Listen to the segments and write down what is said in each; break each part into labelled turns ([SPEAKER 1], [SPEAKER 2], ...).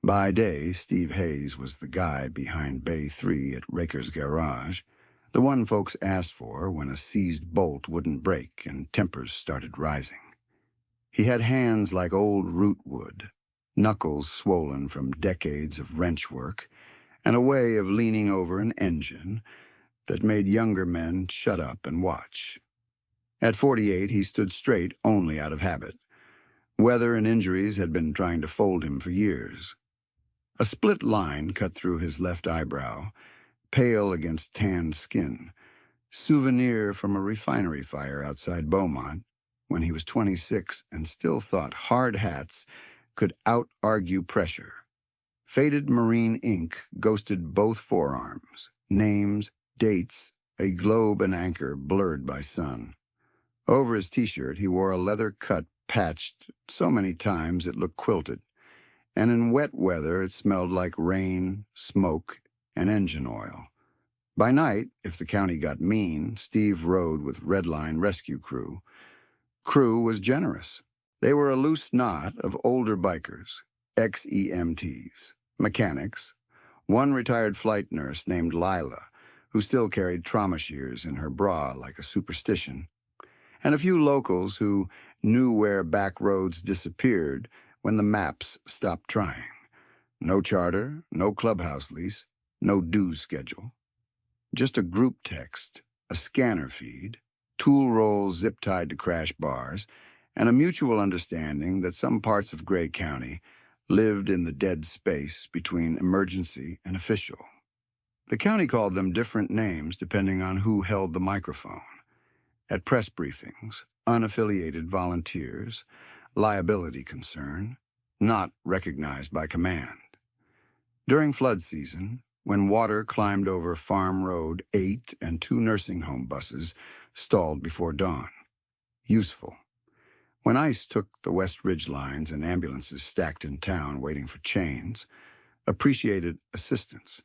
[SPEAKER 1] By day, Steve Hayes was the guy behind Bay 3 at Raker's Garage, the one folks asked for when a seized bolt wouldn't break and tempers started rising. He had hands like old root wood, knuckles swollen from decades of wrench work, and a way of leaning over an engine that made younger men shut up and watch. At 48, he stood straight only out of habit. Weather and injuries had been trying to fold him for years. A split line cut through his left eyebrow, pale against tanned skin, souvenir from a refinery fire outside Beaumont when he was 26 and still thought hard hats could out-argue pressure. Faded marine ink ghosted both forearms, names, dates, a globe and anchor blurred by sun. Over his t-shirt, he wore a leather cut patched so many times it looked quilted, and in wet weather it smelled like rain, smoke, and engine oil. By night, if the county got mean, Steve rode with Red Line rescue crew. Crew was generous. They were a loose knot of older bikers, ex-EMTs, mechanics, one retired flight nurse named Lila, who still carried trauma shears in her bra like a superstition, and a few locals who knew where back roads disappeared when the maps stopped trying. No charter, no clubhouse lease, no dues schedule. Just a group text, a scanner feed, tool rolls zip-tied to crash bars, and a mutual understanding that some parts of Gray County lived in the dead space between emergency and official. The county called them different names depending on who held the microphone. At press briefings, unaffiliated volunteers, liability concern, not recognized by command. During flood season, when water climbed over Farm Road 8 and 2 nursing home buses stalled before dawn. Useful. When ice took the West Ridge lines and ambulances stacked in town waiting for chains, appreciated assistance.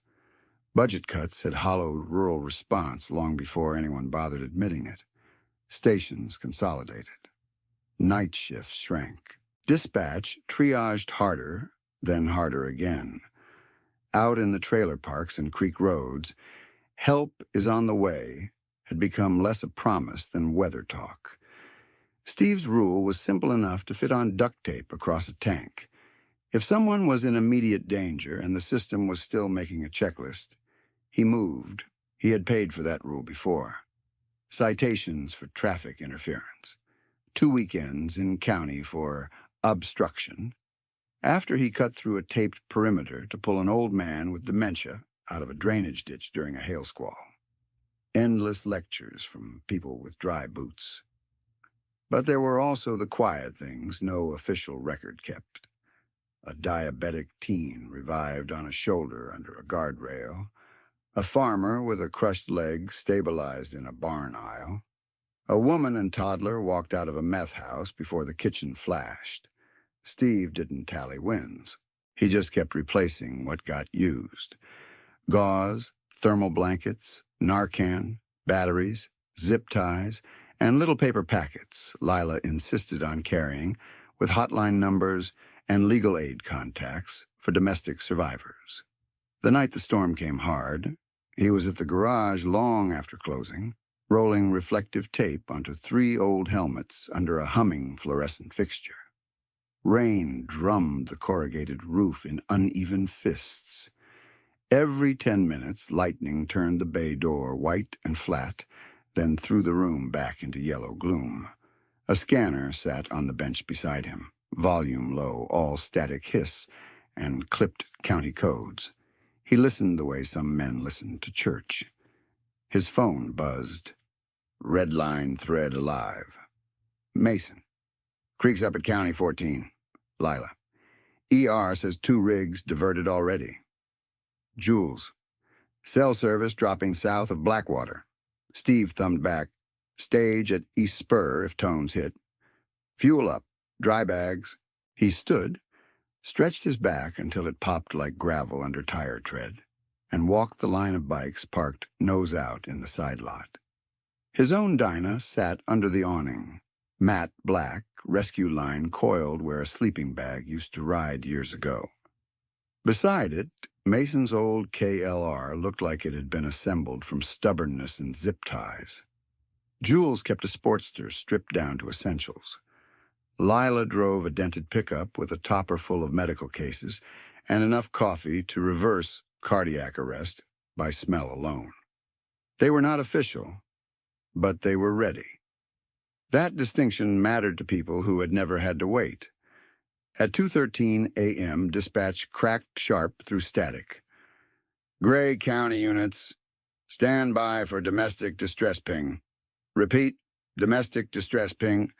[SPEAKER 1] Budget cuts had hollowed rural response long before anyone bothered admitting it. Stations consolidated. Night shifts shrank. Dispatch triaged harder, then harder again. Out in the trailer parks and creek roads, help is on the way had become less a promise than weather talk. Steve's rule was simple enough to fit on duct tape across a tank. If someone was in immediate danger and the system was still making a checklist, he moved. He had paid for that rule before. Citations for traffic interference. 2 weekends in county for obstruction. After he cut through a taped perimeter to pull an old man with dementia out of a drainage ditch during a hail squall. Endless lectures from people with dry boots. But there were also the quiet things no official record kept. A diabetic teen revived on a shoulder under a guardrail. A farmer with a crushed leg stabilized in a barn aisle. A woman and toddler walked out of a meth house before the kitchen flashed. Steve didn't tally wins. He just kept replacing what got used. Gauze, thermal blankets, Narcan, batteries, zip ties, and little paper packets Lila insisted on carrying with hotline numbers and legal aid contacts for domestic survivors. The night the storm came hard, he was at the garage long after closing, rolling reflective tape onto 3 old helmets under a humming fluorescent fixture. Rain drummed the corrugated roof in uneven fists. Every 10 minutes, lightning turned the bay door white and flat, then threw the room back into yellow gloom. A scanner sat on the bench beside him, volume low, all static hiss, and clipped county codes. He listened the way some men listened to church. His phone buzzed. Red Line thread alive. Mason. Creek's up at County 14. Lila. ER says 2 rigs diverted already. Jules. Cell service dropping south of Blackwater. Steve thumbed back. Stage at East Spur if tones hit. Fuel up. Dry bags. He stood, stretched his back until it popped like gravel under tire tread, and walked the line of bikes parked nose out in the side lot. His own Dyna sat under the awning, matte black, rescue line coiled where a sleeping bag used to ride years ago. Beside it, Mason's old KLR looked like it had been assembled from stubbornness and zip ties. Jules kept a Sportster stripped down to essentials. Lila drove a dented pickup with a topper full of medical cases and enough coffee to reverse cardiac arrest by smell alone. They were not official, but they were ready. That distinction mattered to people who had never had to wait. At 2:13 a.m., dispatch cracked sharp through static. Gray County units, stand by for domestic distress ping. Repeat, domestic distress ping,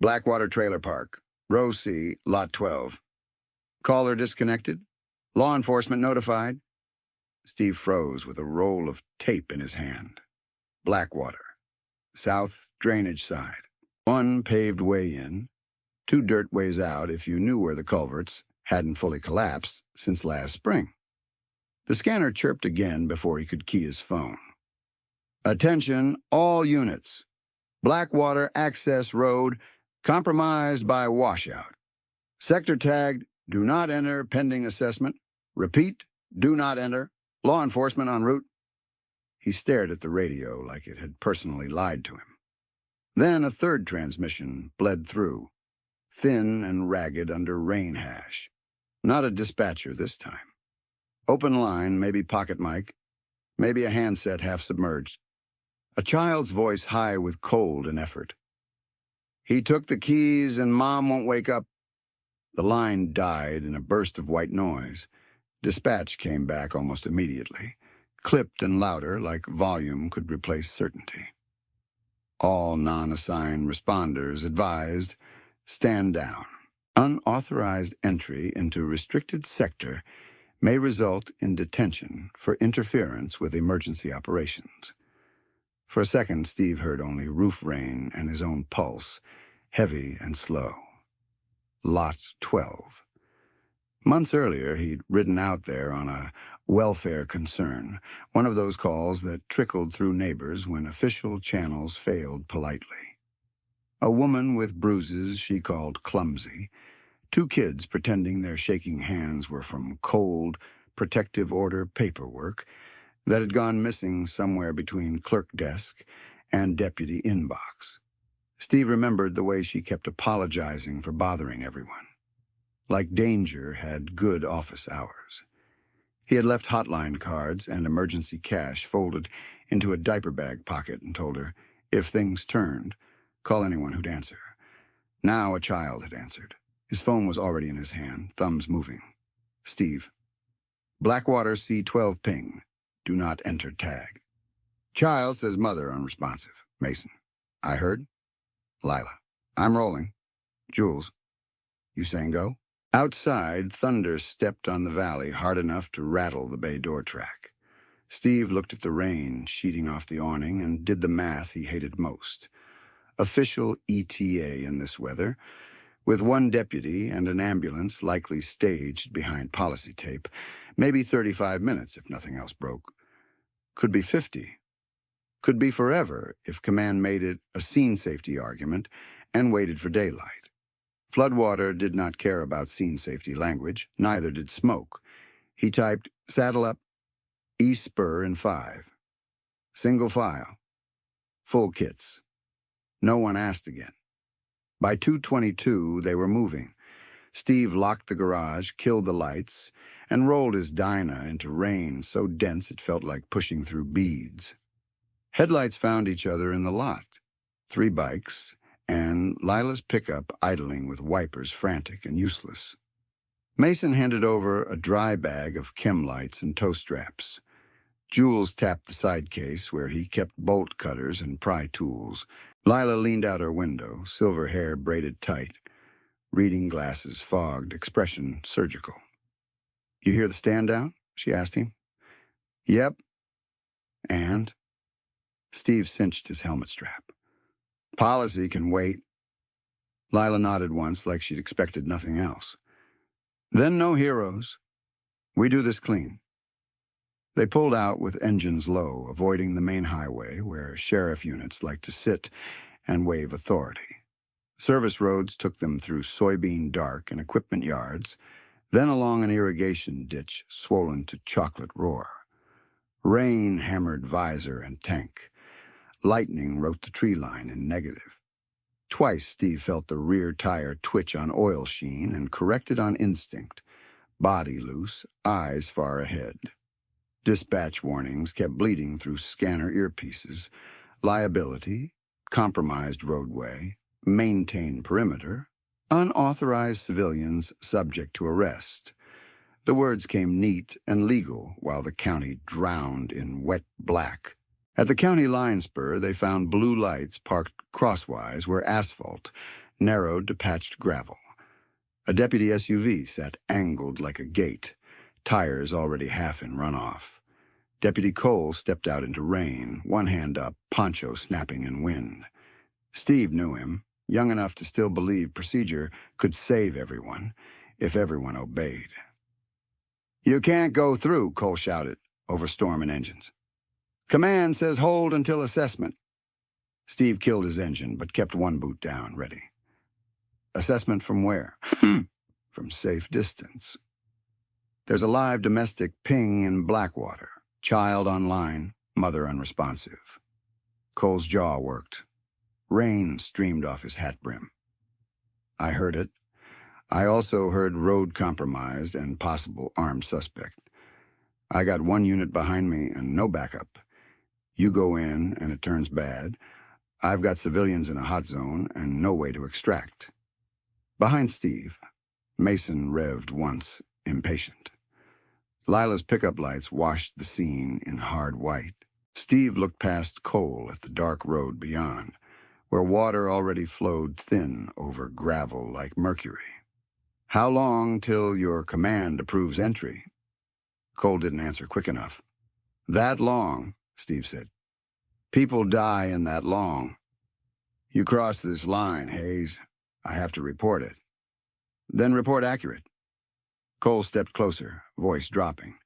[SPEAKER 1] Blackwater Trailer Park, Row C, Lot 12. Caller disconnected? Law enforcement notified? Steve froze with a roll of tape in his hand. Blackwater, south drainage side. One paved way in, two dirt ways out if you knew where the culverts hadn't fully collapsed since last spring. The scanner chirped again before he could key his phone. Attention, all units. Blackwater Access Road, compromised by washout. Sector tagged, do not enter pending assessment. Repeat, do not enter. Law enforcement en route. He stared at the radio like it had personally lied to him. Then a third transmission bled through, thin and ragged under rain hash. Not a dispatcher this time. Open line, maybe pocket mic, maybe a handset half submerged. A child's voice high with cold and effort. He took the keys and Mom won't wake up. The line died in a burst of white noise. Dispatch came back almost immediately, clipped and louder like volume could replace certainty. All non-assigned responders advised, stand down. Unauthorized entry into restricted sector may result in detention for interference with emergency operations. For a second, Steve heard only roof rain and his own pulse, heavy and slow. Lot 12. Months earlier, he'd ridden out there on a welfare concern, one of those calls that trickled through neighbors when official channels failed politely. A woman with bruises she called clumsy, two kids pretending their shaking hands were from cold, protective order paperwork that had gone missing somewhere between clerk desk and deputy inbox. Steve remembered the way she kept apologizing for bothering everyone. Like danger had good office hours. He had left hotline cards and emergency cash folded into a diaper bag pocket and told her, if things turned, call anyone who'd answer. Now a child had answered. His phone was already in his hand, thumbs moving. Steve. Blackwater C12 ping. Do not enter tag. Child says mother unresponsive. Mason. I heard. Lila. I'm rolling. Jules. You saying go? Outside, thunder stepped on the valley hard enough to rattle the bay door track. Steve looked at the rain sheeting off the awning and did the math he hated most. Official ETA in this weather, with one deputy and an ambulance likely staged behind policy tape, maybe 35 minutes if nothing else broke. Could be 50. Could be forever if command made it a scene safety argument and waited for daylight. Floodwater did not care about scene safety language, neither did Smoke. He typed, saddle up, east spur in 5. Single file. Full kits. No one asked again. By 2:22, they were moving. Steve locked the garage, killed the lights, and rolled his Dyna into rain so dense it felt like pushing through beads. Headlights found each other in the lot. 3 bikes, and Lila's pickup idling with wipers frantic and useless. Mason handed over a dry bag of chem lights and tow straps. Jules tapped the side case where he kept bolt cutters and pry tools. Lila leaned out her window, silver hair braided tight, reading glasses fogged, expression surgical. You hear the stand down? She asked him. Yep. And? Steve cinched his helmet strap. Policy can wait. Lila nodded once like she'd expected nothing else. Then no heroes. We do this clean. They pulled out with engines low, avoiding the main highway where sheriff units like to sit and wave authority. Service roads took them through soybean dark and equipment yards, then along an irrigation ditch swollen to chocolate roar. Rain hammered visor and tank. Lightning wrote the tree line in negative. Twice Steve felt the rear tire twitch on oil sheen and corrected on instinct. Body loose, eyes far ahead. Dispatch warnings kept bleeding through scanner earpieces. Liability, compromised roadway, maintain perimeter, unauthorized civilians subject to arrest. The words came neat and legal while the county drowned in wet black. At the county line spur, they found blue lights parked crosswise where asphalt narrowed to patched gravel. A deputy SUV sat angled like a gate, tires already half in runoff. Deputy Cole stepped out into rain, one hand up, poncho snapping in wind. Steve knew him, young enough to still believe procedure could save everyone if everyone obeyed. "You can't go through," Cole shouted over storm and engines. "Command says hold until assessment." Steve killed his engine, but kept one boot down, ready. Assessment from where? From safe distance. There's a live domestic ping in Blackwater. Child online, mother unresponsive. Cole's jaw worked. Rain streamed off his hat brim. "I heard it. I also heard road compromised and possible armed suspect. I got one unit behind me and no backup. You go in and it turns bad. I've got civilians in a hot zone and no way to extract." Behind Steve, Mason revved once, impatient. Lila's pickup lights washed the scene in hard white. Steve looked past Cole at the dark road beyond, where water already flowed thin over gravel like mercury. "How long till your command approves entry?" Cole didn't answer quick enough. "That long," Steve said. "People die in that long. You cross this line, Hayes. I have to report it. Then report accurate." Cole stepped closer, voice dropping.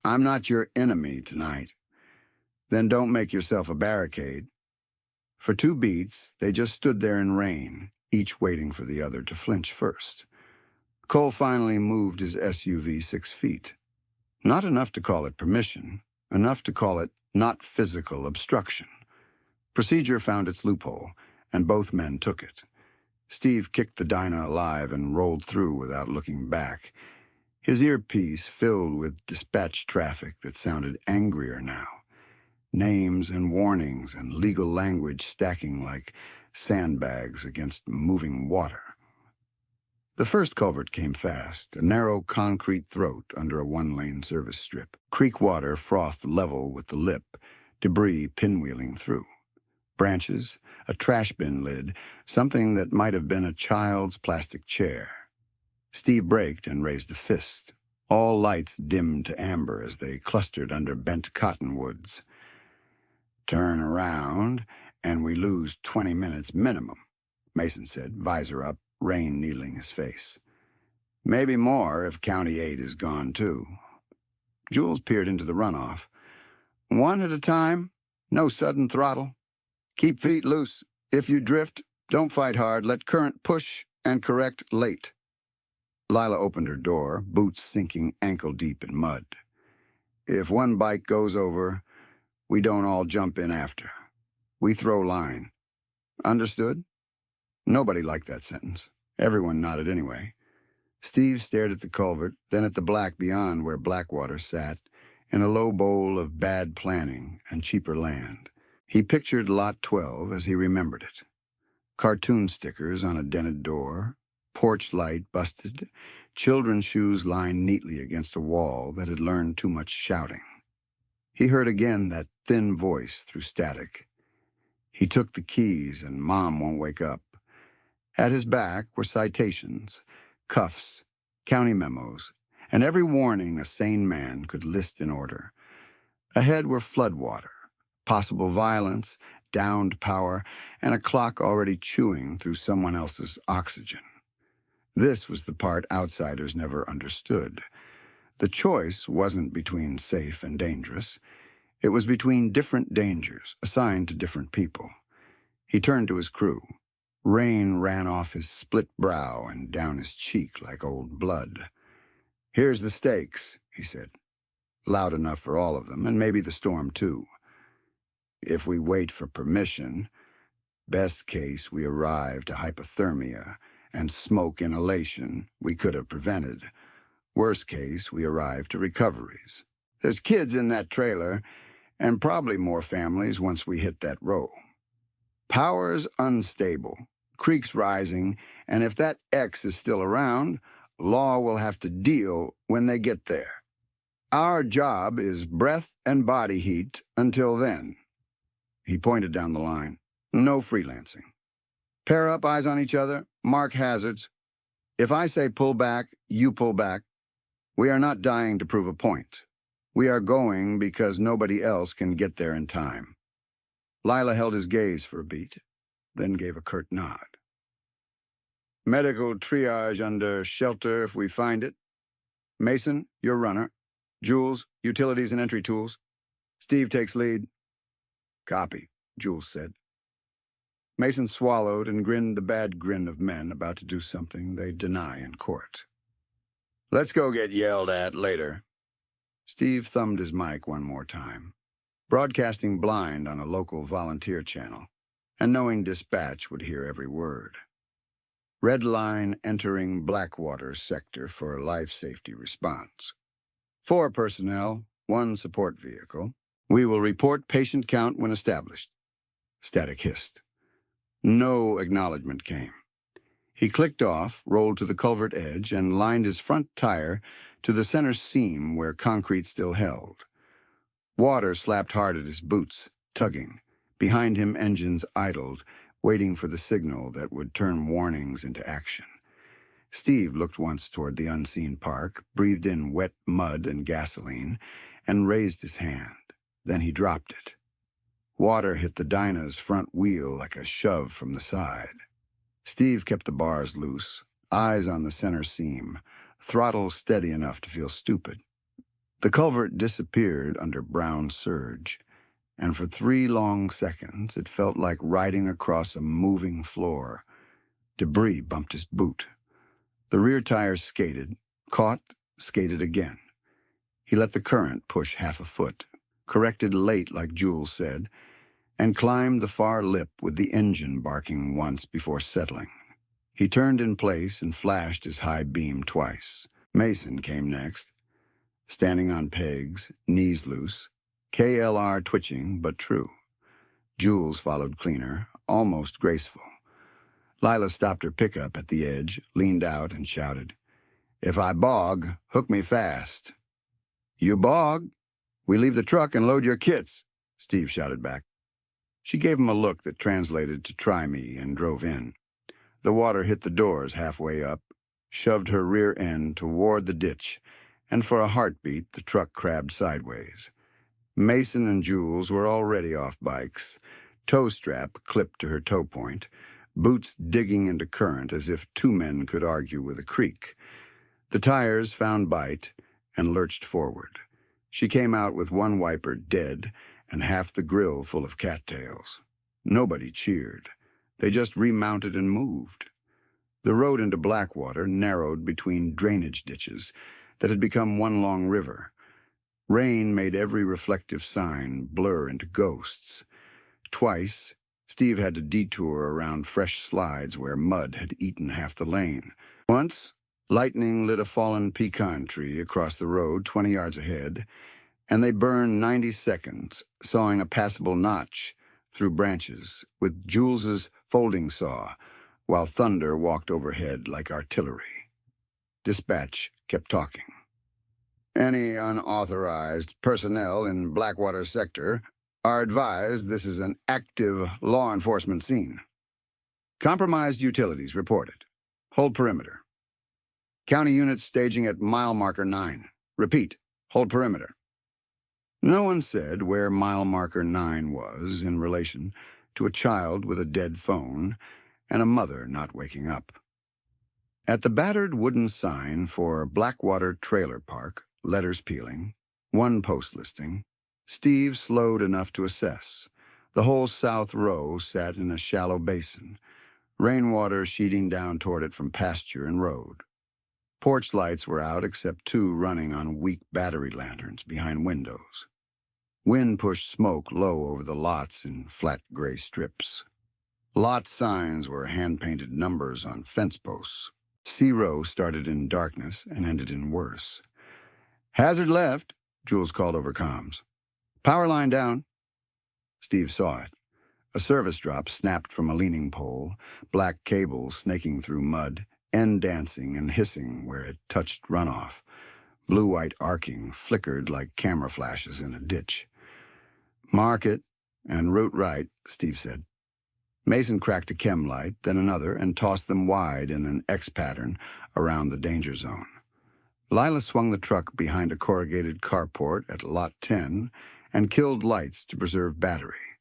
[SPEAKER 1] "I'm not your enemy tonight. Then don't make yourself a barricade." For 2 beats, they just stood there in rain, each waiting for the other to flinch first. Cole finally moved his SUV 6 feet. Not enough to call it permission, enough to call it not physical obstruction. Procedure found its loophole, and both men took it. Steve kicked the Dyna alive and rolled through without looking back, his earpiece filled with dispatch traffic that sounded angrier now. Names and warnings and legal language stacking like sandbags against moving water. The first culvert came fast, a narrow concrete throat under a 1-lane service strip. Creek water frothed level with the lip, debris pinwheeling through. Branches, a trash bin lid, something that might have been a child's plastic chair. Steve braked and raised a fist. All lights dimmed to amber as they clustered under bent cottonwoods. "Turn around, and we lose 20 minutes minimum," Mason said, visor up, rain needling his face. "Maybe more if County 8 is gone, too." Jules peered into the runoff. "One at a time, no sudden throttle. Keep feet loose. If you drift, don't fight hard. Let current push and correct late." Lila opened her door, boots sinking ankle-deep in mud. "If one bike goes over, we don't all jump in after. We throw line. Understood?" Nobody liked that sentence. Everyone nodded anyway. Steve stared at the culvert, then at the black beyond where Blackwater sat, in a low bowl of bad planning and cheaper land. He pictured Lot 12 as he remembered it. Cartoon stickers on a dented door, porch light busted, children's shoes lined neatly against a wall that had learned too much shouting. He heard again that thin voice through static. "He took the keys and Mom won't wake up." At his back were citations, cuffs, county memos, and every warning a sane man could list in order. Ahead were floodwater, possible violence, downed power, and a clock already chewing through someone else's oxygen. This was the part outsiders never understood. The choice wasn't between safe and dangerous. It was between different dangers, assigned to different people. He turned to his crew. Rain ran off his split brow and down his cheek like old blood. "Here's the stakes," he said, loud enough for all of them, and maybe the storm too. If we wait for permission, best case we arrive to hypothermia and smoke inhalation we could have prevented. Worst case, we arrive to recoveries. There's kids in that trailer, and probably more families once we hit that row. Power's unstable, creek's rising, and if that X is still around, law will have to deal when they get there. Our job is breath and body heat until then. He pointed down the line. No freelancing. Pair up, eyes on each other, mark hazards. If I say pull back, you pull back. We are not dying to prove a point. We are going because nobody else can get there in time. Lila held his gaze for a beat, then gave a curt nod. Medical triage under shelter if we find it. Mason, your runner. Jules, utilities and entry tools. Steve takes lead. Copy, Jules said. Mason swallowed and grinned the bad grin of men about to do something they deny in court. Let's go get yelled at later. Steve thumbed his mic one more time, broadcasting blind on a local volunteer channel, and knowing dispatch would hear every word. Red line entering Blackwater sector for life safety response. 4 personnel, 1 support vehicle. We will report patient count when established. Static hissed. No acknowledgement came. He clicked off, rolled to the culvert edge, and lined his front tire to the center seam where concrete still held. Water slapped hard at his boots, tugging. Behind him, engines idled, waiting for the signal that would turn warnings into action. Steve looked once toward the unseen park, breathed in wet mud and gasoline, and raised his hand. Then he dropped it. Water hit the Dyna's front wheel like a shove from the side. Steve kept the bars loose, eyes on the center seam, throttle steady enough to feel stupid. The culvert disappeared under brown surge, and for 3 long seconds it felt like riding across a moving floor. Debris bumped his boot. The rear tire skated, caught, skated again. He let the current push half a foot, corrected late like Jules said, and climbed the far lip with the engine barking once before settling. He turned in place and flashed his high beam twice. Mason came next, standing on pegs, knees loose, KLR twitching but true. Jules followed cleaner, almost graceful. Lila stopped her pickup at the edge, leaned out, and shouted, "If I bog, hook me fast." "You bog? We leave the truck and load your kits," Steve shouted back. She gave him a look that translated to "try me" and drove in. The water hit the doors halfway up, shoved her rear end toward the ditch, and for a heartbeat the truck crabbed sideways. Mason and Jules were already off bikes, toe strap clipped to her toe point, boots digging into current as if 2 men could argue with a creek. The tires found bite and lurched forward. She came out with 1 wiper dead and half the grill full of cattails. Nobody cheered. They just remounted and moved. The road into Blackwater narrowed between drainage ditches that had become one long river. Rain made every reflective sign blur into ghosts. Twice, Steve had to detour around fresh slides where mud had eaten half the lane. Once, lightning lit a fallen pecan tree across the road 20 yards ahead, and they burned 90 seconds, sawing a passable notch through branches with Jules's folding saw, while thunder walked overhead like artillery. Dispatch kept talking. Any unauthorized personnel in Blackwater sector are advised this is an active law enforcement scene. Compromised utilities reported. Hold perimeter. County units staging at mile marker 9. Repeat, hold perimeter. No one said where mile marker 9 was in relation to a child with a dead phone and a mother not waking up. At the battered wooden sign for Blackwater Trailer Park, letters peeling, 1 post listing, Steve slowed enough to assess. The whole south row sat in a shallow basin, rainwater sheeting down toward it from pasture and road. Porch lights were out except two running on weak battery lanterns behind windows. Wind pushed smoke low over the lots in flat gray strips. Lot signs were hand-painted numbers on fence posts. C-row started in darkness and ended in worse. "Hazard left," Jules called over comms. "Power line down." Steve saw it. A service drop snapped from a leaning pole, black cables snaking through mud, end dancing and hissing where it touched runoff. Blue-white arcing flickered like camera flashes in a ditch. "Mark it, and route right," Steve said. Mason cracked a chem light, then another, and tossed them wide in an X pattern around the danger zone. Lila swung the truck behind a corrugated carport at Lot 10 and killed lights to preserve battery.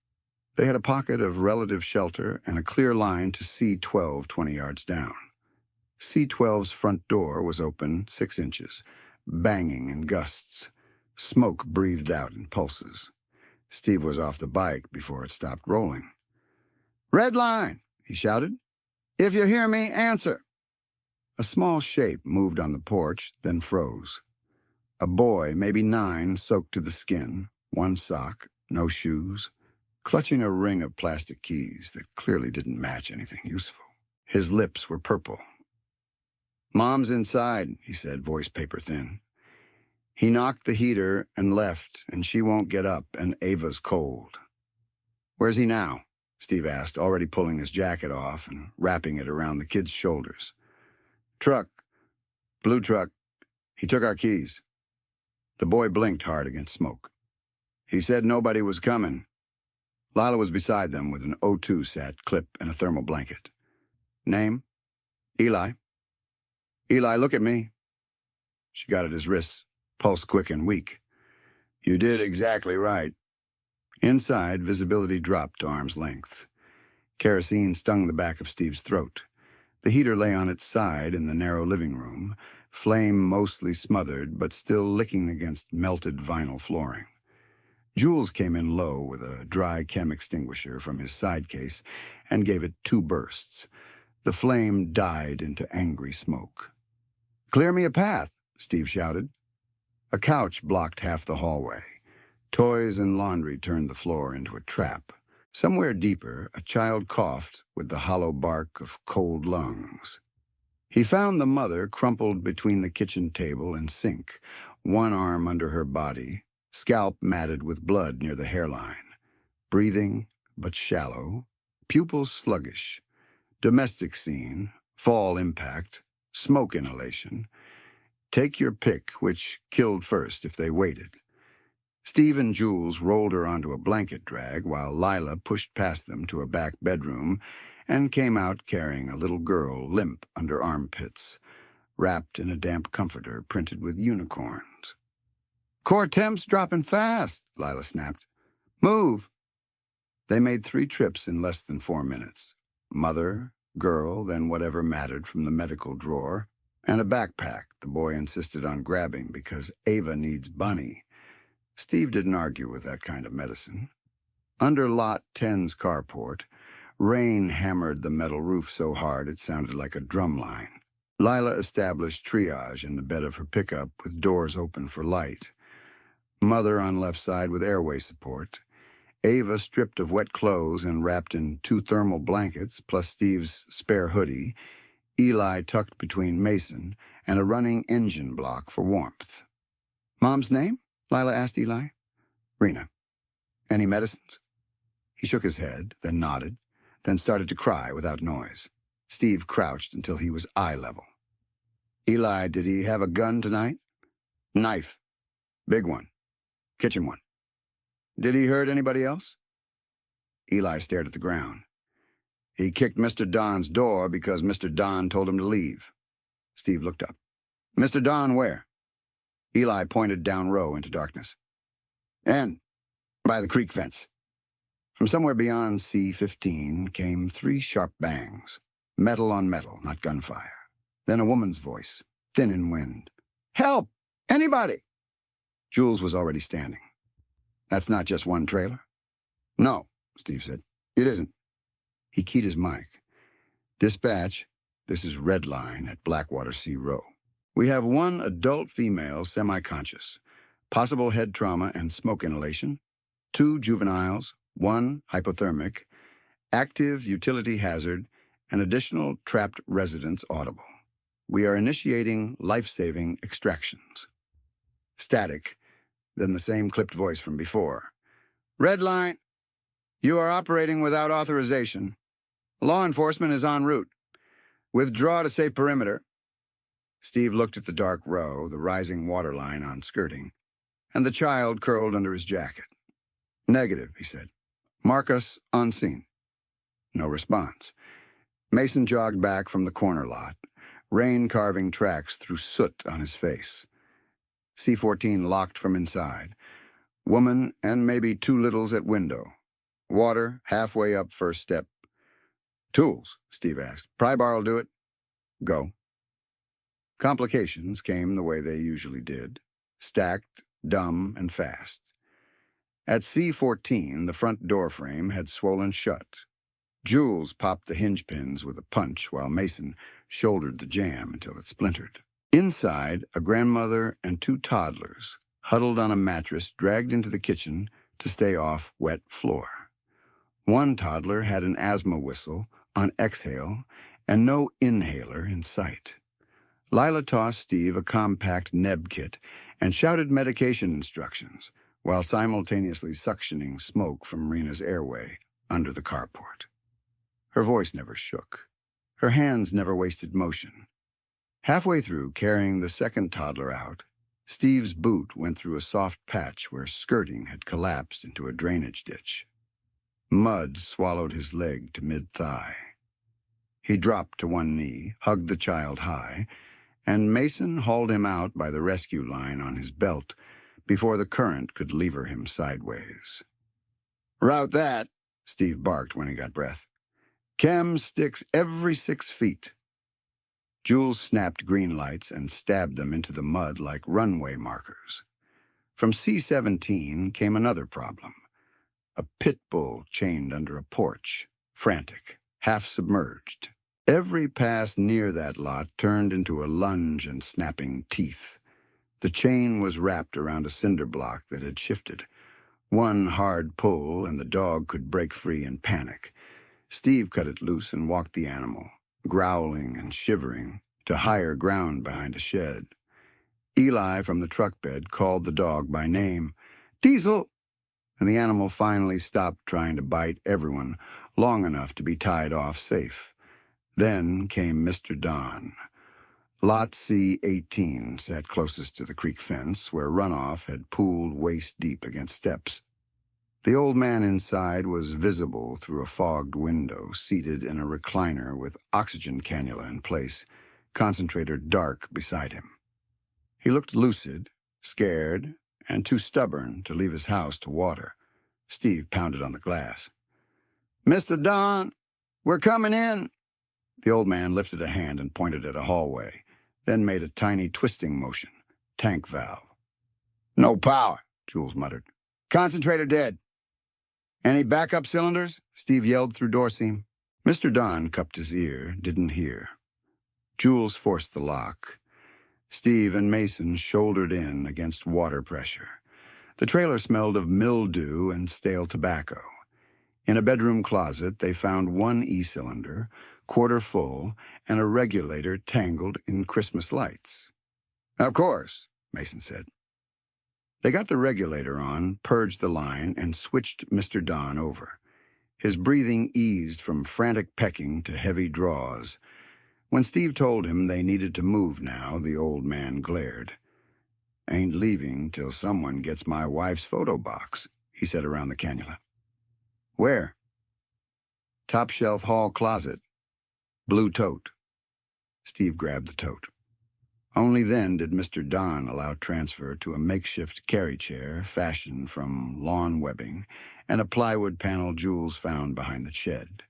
[SPEAKER 1] They had a pocket of relative shelter and a clear line to C-12 20 yards down. C-12's front door was open 6 inches, banging in gusts. Smoke breathed out in pulses. Steve was off the bike before it stopped rolling. "Red line," he shouted. "If you hear me, answer." A small shape moved on the porch, then froze. A boy, maybe 9, soaked to the skin, one sock, no shoes, clutching a ring of plastic keys that clearly didn't match anything useful. His lips were purple. "Mom's inside," he said, voice paper thin. "He knocked the heater and left, and she won't get up, and Ava's cold." "Where's he now?" Steve asked, already pulling his jacket off and wrapping it around the kid's shoulders. "Truck. Blue truck. He took our keys." The boy blinked hard against smoke. "He said nobody was coming." Lila was beside them with an O2 sat clip and a thermal blanket. "Name?" "Eli." "Eli, look at me." She got at his wrists, pulse quick and weak. "You did exactly right." Inside, visibility dropped to arm's length. Kerosene stung the back of Steve's throat. The heater lay on its side in the narrow living room, flame mostly smothered but still licking against melted vinyl flooring. Jules came in low with a dry chem extinguisher from his side case and gave it 2 bursts. The flame died into angry smoke. "Clear me a path," Steve shouted. A couch blocked half the hallway. Toys and laundry turned the floor into a trap. Somewhere deeper, a child coughed with the hollow bark of cold lungs. He found the mother crumpled between the kitchen table and sink, one arm under her body, scalp matted with blood near the hairline. Breathing, but shallow, pupils sluggish. Domestic scene, fall impact, smoke inhalation. Take your pick which killed first if they waited. Steve and Jules rolled her onto a blanket drag while Lila pushed past them to a back bedroom and came out carrying a little girl limp under armpits, wrapped in a damp comforter printed with unicorns. "Core temps dropping fast," Lila snapped. "Move." They made 3 trips in less than 4 minutes. Mother, girl, then whatever mattered from the medical drawer, and a backpack the boy insisted on grabbing because Ava needs Bunny. Steve didn't argue with that kind of medicine. Under Lot 10's carport, rain hammered the metal roof so hard it sounded like a drum line. Lila established triage in the bed of her pickup with doors open for light. Mother on left side with airway support. Ava stripped of wet clothes and wrapped in 2 thermal blankets plus Steve's spare hoodie. Eli tucked between Mason and a running engine block for warmth. "Mom's name?" Lila asked Eli. "Rena." "Any medicines?" He shook his head, then nodded, then started to cry without noise. Steve crouched until he was eye level. "Eli, did he have a gun tonight?" "Knife. Big one. Kitchen one." "Did he hurt anybody else?" Eli stared at the ground. "He kicked Mr. Don's door because Mr. Don told him to leave." Steve looked up. "Mr. Don where?" Eli pointed down row into darkness. "And by the creek fence." From somewhere beyond C-15 came 3 sharp bangs. Metal on metal, not gunfire. Then a woman's voice, thin in wind. "Help! Anybody!" Jules was already standing. "That's not just one trailer?" "No," Steve said. "It isn't." He keyed his mic. "Dispatch, this is Red Line at Blackwater C. Row. We have one adult female semi-conscious, possible head trauma and smoke inhalation, 2 juveniles, 1 hypothermic, active utility hazard, and additional trapped residents audible. We are initiating life-saving extractions. Static, then the same clipped voice from before. Red line, you are operating without authorization. Law enforcement is en route. Withdraw to safe perimeter. Steve looked at the dark row, the rising water line on skirting, and the child curled under his jacket. Negative, he said. Mark us unseen. No response. Mason jogged back from the corner lot, rain carving tracks through soot on his face. C-14 locked from inside. Woman and maybe 2 littles at window. Water halfway up first step. Tools, Steve asked. Pry bar'll do it. Go. Complications came the way they usually did. Stacked, dumb, and fast. At C-14, the front door frame had swollen shut. Jules popped the hinge pins with a punch while Mason shouldered the jamb until it splintered. Inside, a grandmother and 2 toddlers, huddled on a mattress, dragged into the kitchen to stay off wet floor. One toddler had an asthma whistle on exhale and no inhaler in sight. Lila tossed Steve a compact neb kit and shouted medication instructions while simultaneously suctioning smoke from Rena's airway under the carport. Her voice never shook. Her hands never wasted motion. Halfway through carrying the second toddler out, Steve's boot went through a soft patch where skirting had collapsed into a drainage ditch. Mud swallowed his leg to mid-thigh. He dropped to one knee, hugged the child high, and Mason hauled him out by the rescue line on his belt before the current could lever him sideways. Route that, Steve barked when he got breath. Chem sticks every 6 feet. Jules snapped green lights and stabbed them into the mud like runway markers. From C-17 came another problem. A pit bull chained under a porch, frantic, half submerged. Every pass near that lot turned into a lunge and snapping teeth. The chain was wrapped around a cinder block that had shifted. One hard pull and the dog could break free in panic. Steve cut it loose and walked the animal, growling and shivering, to higher ground behind a shed. Eli from the truck bed called the dog by name, Diesel, and the animal finally stopped trying to bite everyone long enough to be tied off safe. Then came Mr. Don. Lot C-18 sat closest to the creek fence, where runoff had pooled waist-deep against steps. The old man inside was visible through a fogged window, seated in a recliner with oxygen cannula in place, concentrator dark beside him. He looked lucid, scared, and too stubborn to leave his house to water. Steve pounded on the glass. Mr. Don, we're coming in. The old man lifted a hand and pointed at a hallway, then made a tiny twisting motion. Tank valve. No power, Jules muttered. Concentrator dead. Any backup cylinders? Steve yelled through door seam. Mr. Don cupped his ear, didn't hear. Jules forced the lock. Steve and Mason shouldered in against water pressure. The trailer smelled of mildew and stale tobacco. In a bedroom closet, they found 1 E-cylinder, quarter full, and a regulator tangled in Christmas lights. Of course, Mason said. They got the regulator on, purged the line, and switched Mr. Don over. His breathing eased from frantic pecking to heavy draws. When Steve told him they needed to move now, the old man glared. Ain't leaving till someone gets my wife's photo box, he said around the cannula. Where? Top shelf hall closet. Blue tote. Steve grabbed the tote. Only then did Mr. Don allow transfer to a makeshift carry chair fashioned from lawn webbing and a plywood panel Jules found behind the shed.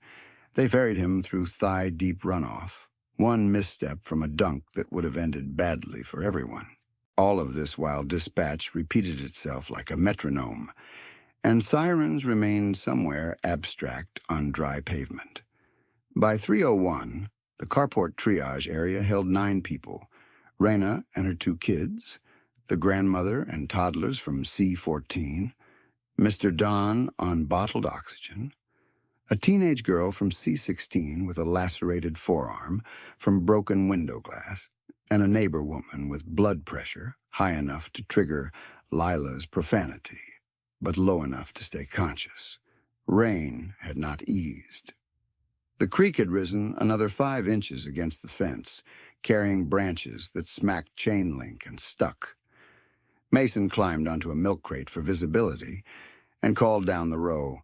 [SPEAKER 1] They ferried him through thigh-deep runoff, one misstep from a dunk that would have ended badly for everyone. All of this while dispatch repeated itself like a metronome, and sirens remained somewhere abstract on dry pavement. By 3:01, the carport triage area held 9 people, Raina and her 2 kids, the grandmother and toddlers from C-14, Mr. Don on bottled oxygen, a teenage girl from C-16 with a lacerated forearm from broken window glass, and a neighbor woman with blood pressure high enough to trigger Lila's profanity, but low enough to stay conscious. Rain had not eased. The creek had risen another 5 inches against the fence, carrying branches that smacked chain link and stuck. Mason climbed onto a milk crate for visibility and called down the row,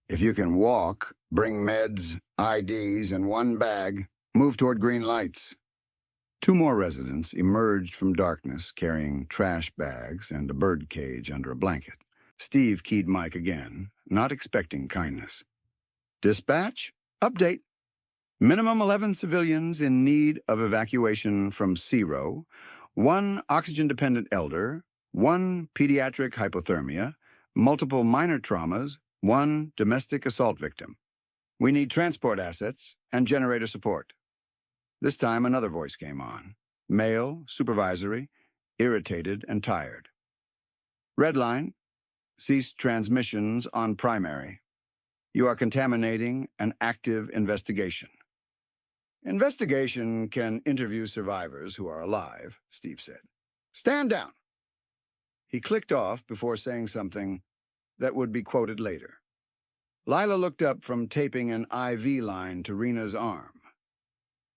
[SPEAKER 1] "If you can walk, bring meds, IDs, and 1 bag. Move toward green lights." 2 more residents emerged from darkness carrying trash bags and a bird cage under a blanket. Steve keyed Mike again, not expecting kindness. "Dispatch, update. Minimum 11 civilians in need of evacuation from C-Row, 1 oxygen-dependent elder, 1 pediatric hypothermia, multiple minor traumas, 1 domestic assault victim. We need transport assets and generator support." This time another voice came on, male, supervisory, irritated and tired. "Redline, cease transmissions on primary. You are contaminating an active investigation." "Investigation can interview survivors who are alive," Steve said. "Stand down." He clicked off before saying something that would be quoted later. Lila looked up from taping an IV line to Rena's arm.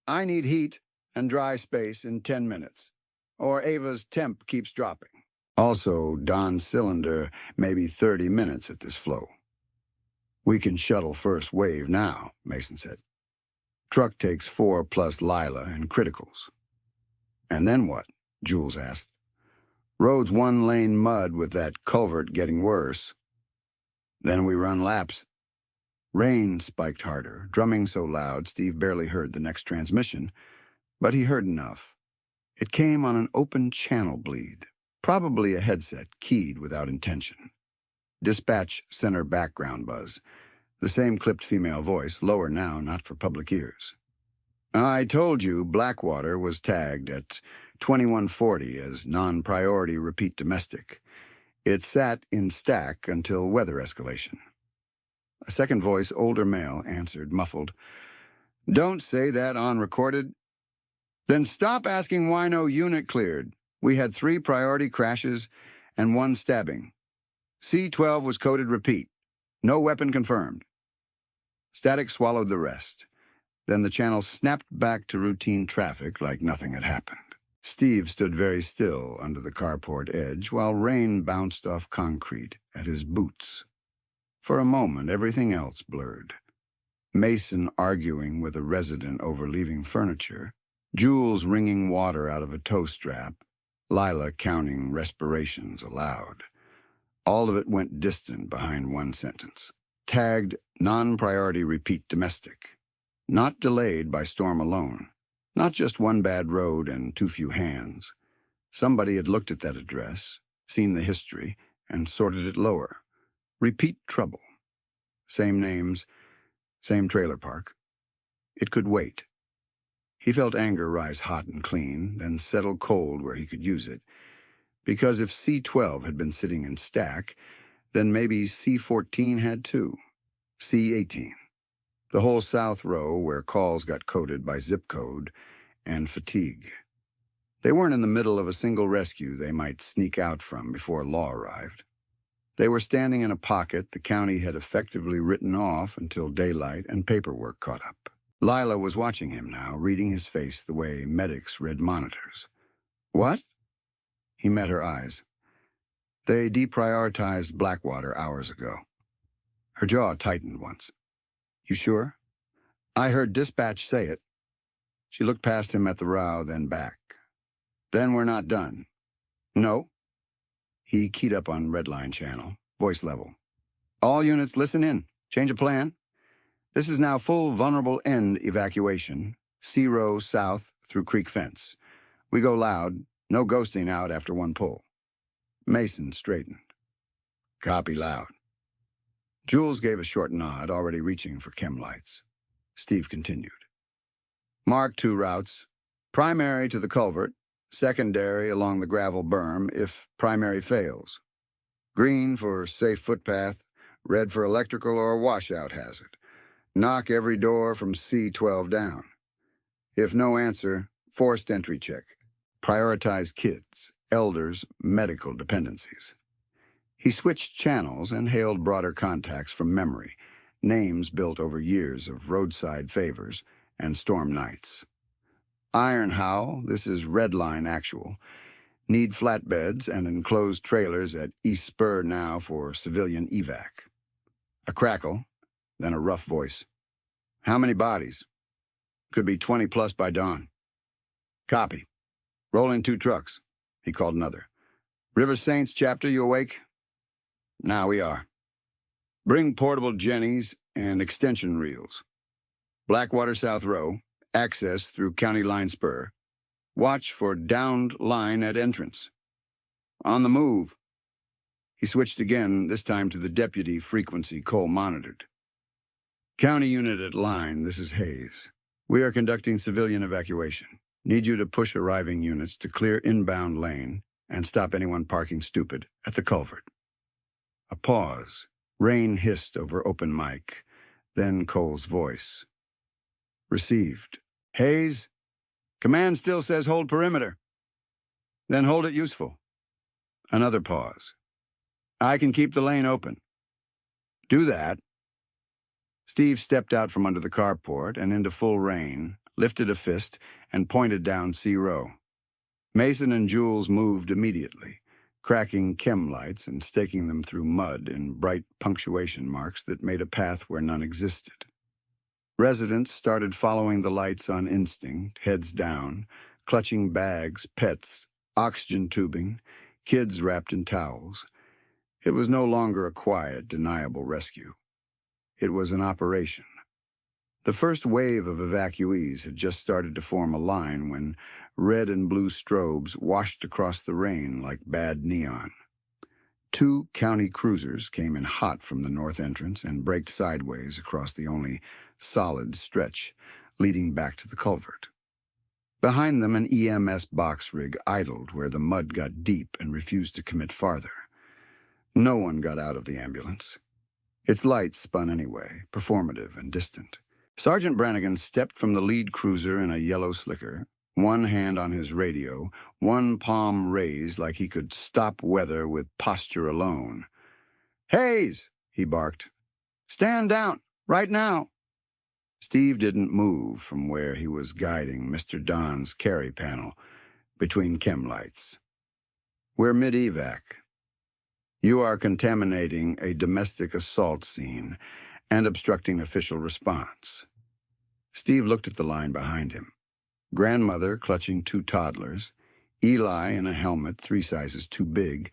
[SPEAKER 1] "I need heat and dry space in 10 minutes, or Ava's temp keeps dropping. Also, Don's cylinder may be 30 minutes at this flow." "We can shuttle first wave now," Mason said. "Truck takes 4 plus Lila in criticals." "And then what?" Jules asked. "Road's 1-lane mud with that culvert getting worse." "Then we run laps." Rain spiked harder, drumming so loud Steve barely heard the next transmission, but he heard enough. It came on an open channel bleed, probably a headset keyed without intention. Dispatch center background buzz, the same clipped female voice, lower now, not for public ears. "I told you Blackwater was tagged at 2140 as non-priority repeat domestic. It sat in stack until weather escalation." A second voice, older male, answered, muffled, "Don't say that on recorded." "Then stop asking why no unit cleared. We had 3 priority crashes and 1 stabbing. C-12 was coded repeat. No weapon confirmed." Static swallowed the rest. Then the channel snapped back to routine traffic like nothing had happened. Steve stood very still under the carport edge while rain bounced off concrete at his boots. For a moment, everything else blurred. Mason arguing with a resident over leaving furniture, Jules wringing water out of a toe strap, Lila counting respirations aloud. All of it went distant behind one sentence. Tagged non-priority repeat domestic. Not delayed by storm alone. Not just 1 bad road and too few hands. Somebody had looked at that address, seen the history, and sorted it lower. Repeat trouble. Same names, same trailer park. It could wait. He felt anger rise hot and clean, then settle cold where he could use it. Because if C-12 had been sitting in stack, then maybe C-14 had too. C-18. The whole south row where calls got coded by zip code and fatigue. They weren't in the middle of a single rescue they might sneak out from before law arrived. They were standing in a pocket the county had effectively written off until daylight and paperwork caught up. Lila was watching him now, reading his face the way medics read monitors. "What?" He met her eyes. "They deprioritized Blackwater hours ago." Her jaw tightened once. "You sure?" "I heard dispatch say it." She looked past him at the row, then back. "Then we're not done." "No." He keyed up on Redline channel, voice level. "All units listen in. Change of plan. This is now full vulnerable end evacuation. C-Row south through creek fence. We go loud. No ghosting out after 1 pull." Mason straightened. "Copy loud." Jules gave a short nod, already reaching for chem lights. Steve continued. "Mark 2 routes. Primary to the culvert, Secondary along the gravel berm if primary fails. Green for safe footpath, red for electrical or washout hazard. Knock every door from C12 down. If no answer, forced entry check. Prioritize kids, elders, medical dependencies. He switched channels and hailed broader contacts from memory, names built over years of roadside favors and storm nights. Iron Howl, this is Red Line Actual. Need flatbeds and enclosed trailers at East Spur now for civilian evac. A crackle, then a rough voice. How many bodies? Could be 20 plus by dawn. Copy. Roll in 2 trucks. He called another. River Saints chapter, you awake? Now we are. Bring portable jennies and extension reels. Blackwater South Row, access through County Line Spur. Watch for downed line at entrance. On the move. He switched again, this time to the deputy frequency Cole monitored. County unit at line, this is Hayes. We are conducting civilian evacuation. Need you to push arriving units to clear inbound lane and stop anyone parking stupid at the culvert. A pause. Rain hissed over open mic. Then Cole's voice. Received. Hayes, command still says hold perimeter. Then hold it useful. Another pause. I can keep the lane open. Do that. Steve stepped out from under the carport and into full rain, lifted a fist, and pointed down C row. Mason and Jules moved immediately, cracking chem lights and staking them through mud in bright punctuation marks that made a path where none existed. Residents started following the lights on instinct, heads down, clutching bags, pets, oxygen tubing, kids wrapped in towels. It was no longer a quiet, deniable rescue. It was an operation. The first wave of evacuees had just started to form a line when red and blue strobes washed across the rain like bad neon. 2 county cruisers came in hot from the north entrance and braked sideways across the only solid stretch leading back to the culvert. Behind them, an EMS box rig idled where the mud got deep and refused to commit farther. No one got out of the ambulance. Its lights spun anyway, performative and distant. Sergeant Brannigan stepped from the lead cruiser in a yellow slicker, one hand on his radio, one palm raised like he could stop weather with posture alone. Hayes, he barked. Stand down, right now. Steve didn't move from where he was guiding Mr. Don's carry panel between chem lights. We're mid-evac. You are contaminating a domestic assault scene and obstructing official response. Steve looked at the line behind him. Grandmother clutching 2 toddlers, Eli in a helmet 3 sizes too big,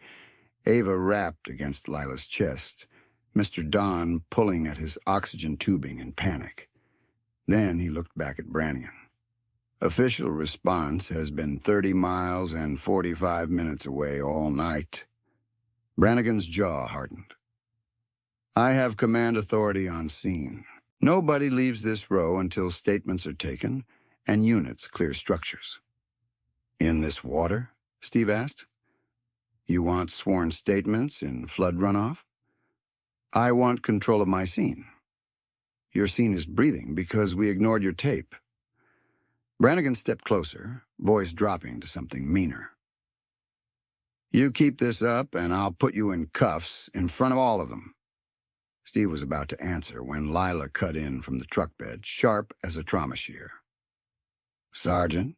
[SPEAKER 1] Ava wrapped against Lila's chest, Mr. Don pulling at his oxygen tubing in panic. Then he looked back at Brannigan. Official response has been 30 miles and 45 minutes away all night. Brannigan's jaw hardened. I have command authority on scene. Nobody leaves this row until statements are taken and units clear structures. In this water? Steve asked. You want sworn statements in flood runoff? I want control of my scene. Your scene is breathing because we ignored your tape. Brannigan stepped closer, voice dropping to something meaner. You keep this up and I'll put you in cuffs in front of all of them. Steve was about to answer when Lila cut in from the truck bed, sharp as a trauma shear. Sergeant,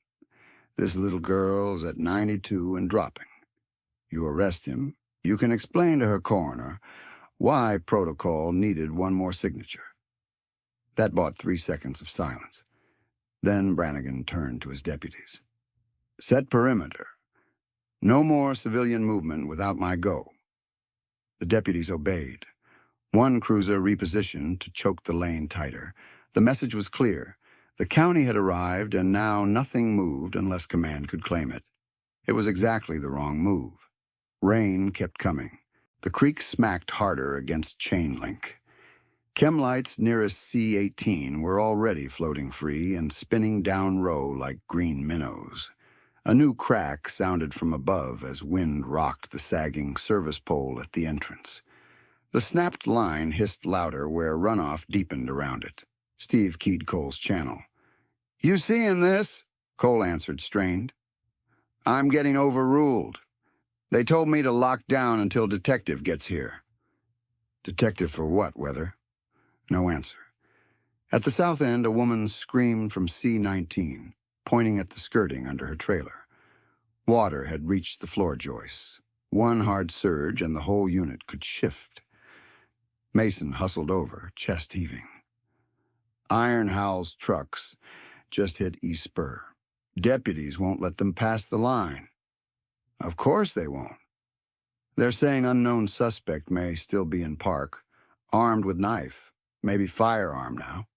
[SPEAKER 1] this little girl's at 92 and dropping. You arrest him, you can explain to her coroner why protocol needed one more signature. That bought 3 seconds of silence. Then Brannigan turned to his deputies. Set perimeter. No more civilian movement without my go. The deputies obeyed. One cruiser repositioned to choke the lane tighter. The message was clear. The county had arrived, and now nothing moved unless command could claim it. It was exactly the wrong move. Rain kept coming. The creek smacked harder against chain link. Chem lights nearest C-18 were already floating free and spinning down row like green minnows. A new crack sounded from above as wind rocked the sagging service pole at the entrance. The snapped line hissed louder where runoff deepened around it. Steve keyed Cole's channel. "You seeing this?" Cole answered, strained. "I'm getting overruled. They told me to lock down until Detective gets here." "Detective for what, Weather?" No answer. At the south end, a woman screamed from C-19, pointing at the skirting under her trailer. Water had reached the floor joists. One hard surge and the whole unit could shift. Mason hustled over, chest heaving. Iron Howl's trucks just hit East Spur. Deputies won't let them pass the line. Of course they won't. They're saying unknown suspect may still be in park, armed with knife, maybe firearm now.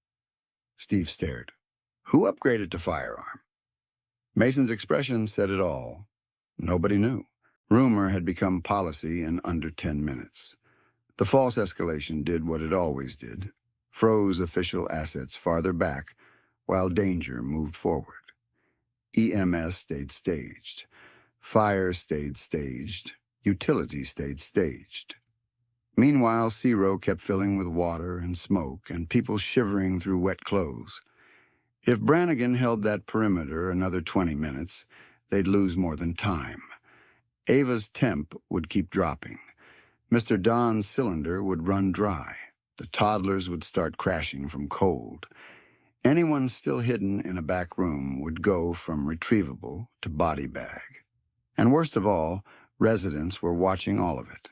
[SPEAKER 1] Steve stared. Who upgraded to firearm? Mason's expression said it all. Nobody knew. Rumor had become policy in under 10 minutes. The false escalation did what it always did, froze official assets farther back while danger moved forward. EMS stayed staged. Fire stayed staged. Utilities stayed staged. Meanwhile, Zero kept filling with water and smoke and people shivering through wet clothes. If Brannigan held that perimeter another 20 minutes, they'd lose more than time. Ava's temp would keep dropping. Mr. Don's cylinder would run dry. The toddlers would start crashing from cold. Anyone still hidden in a back room would go from retrievable to body bag. And worst of all, residents were watching all of it.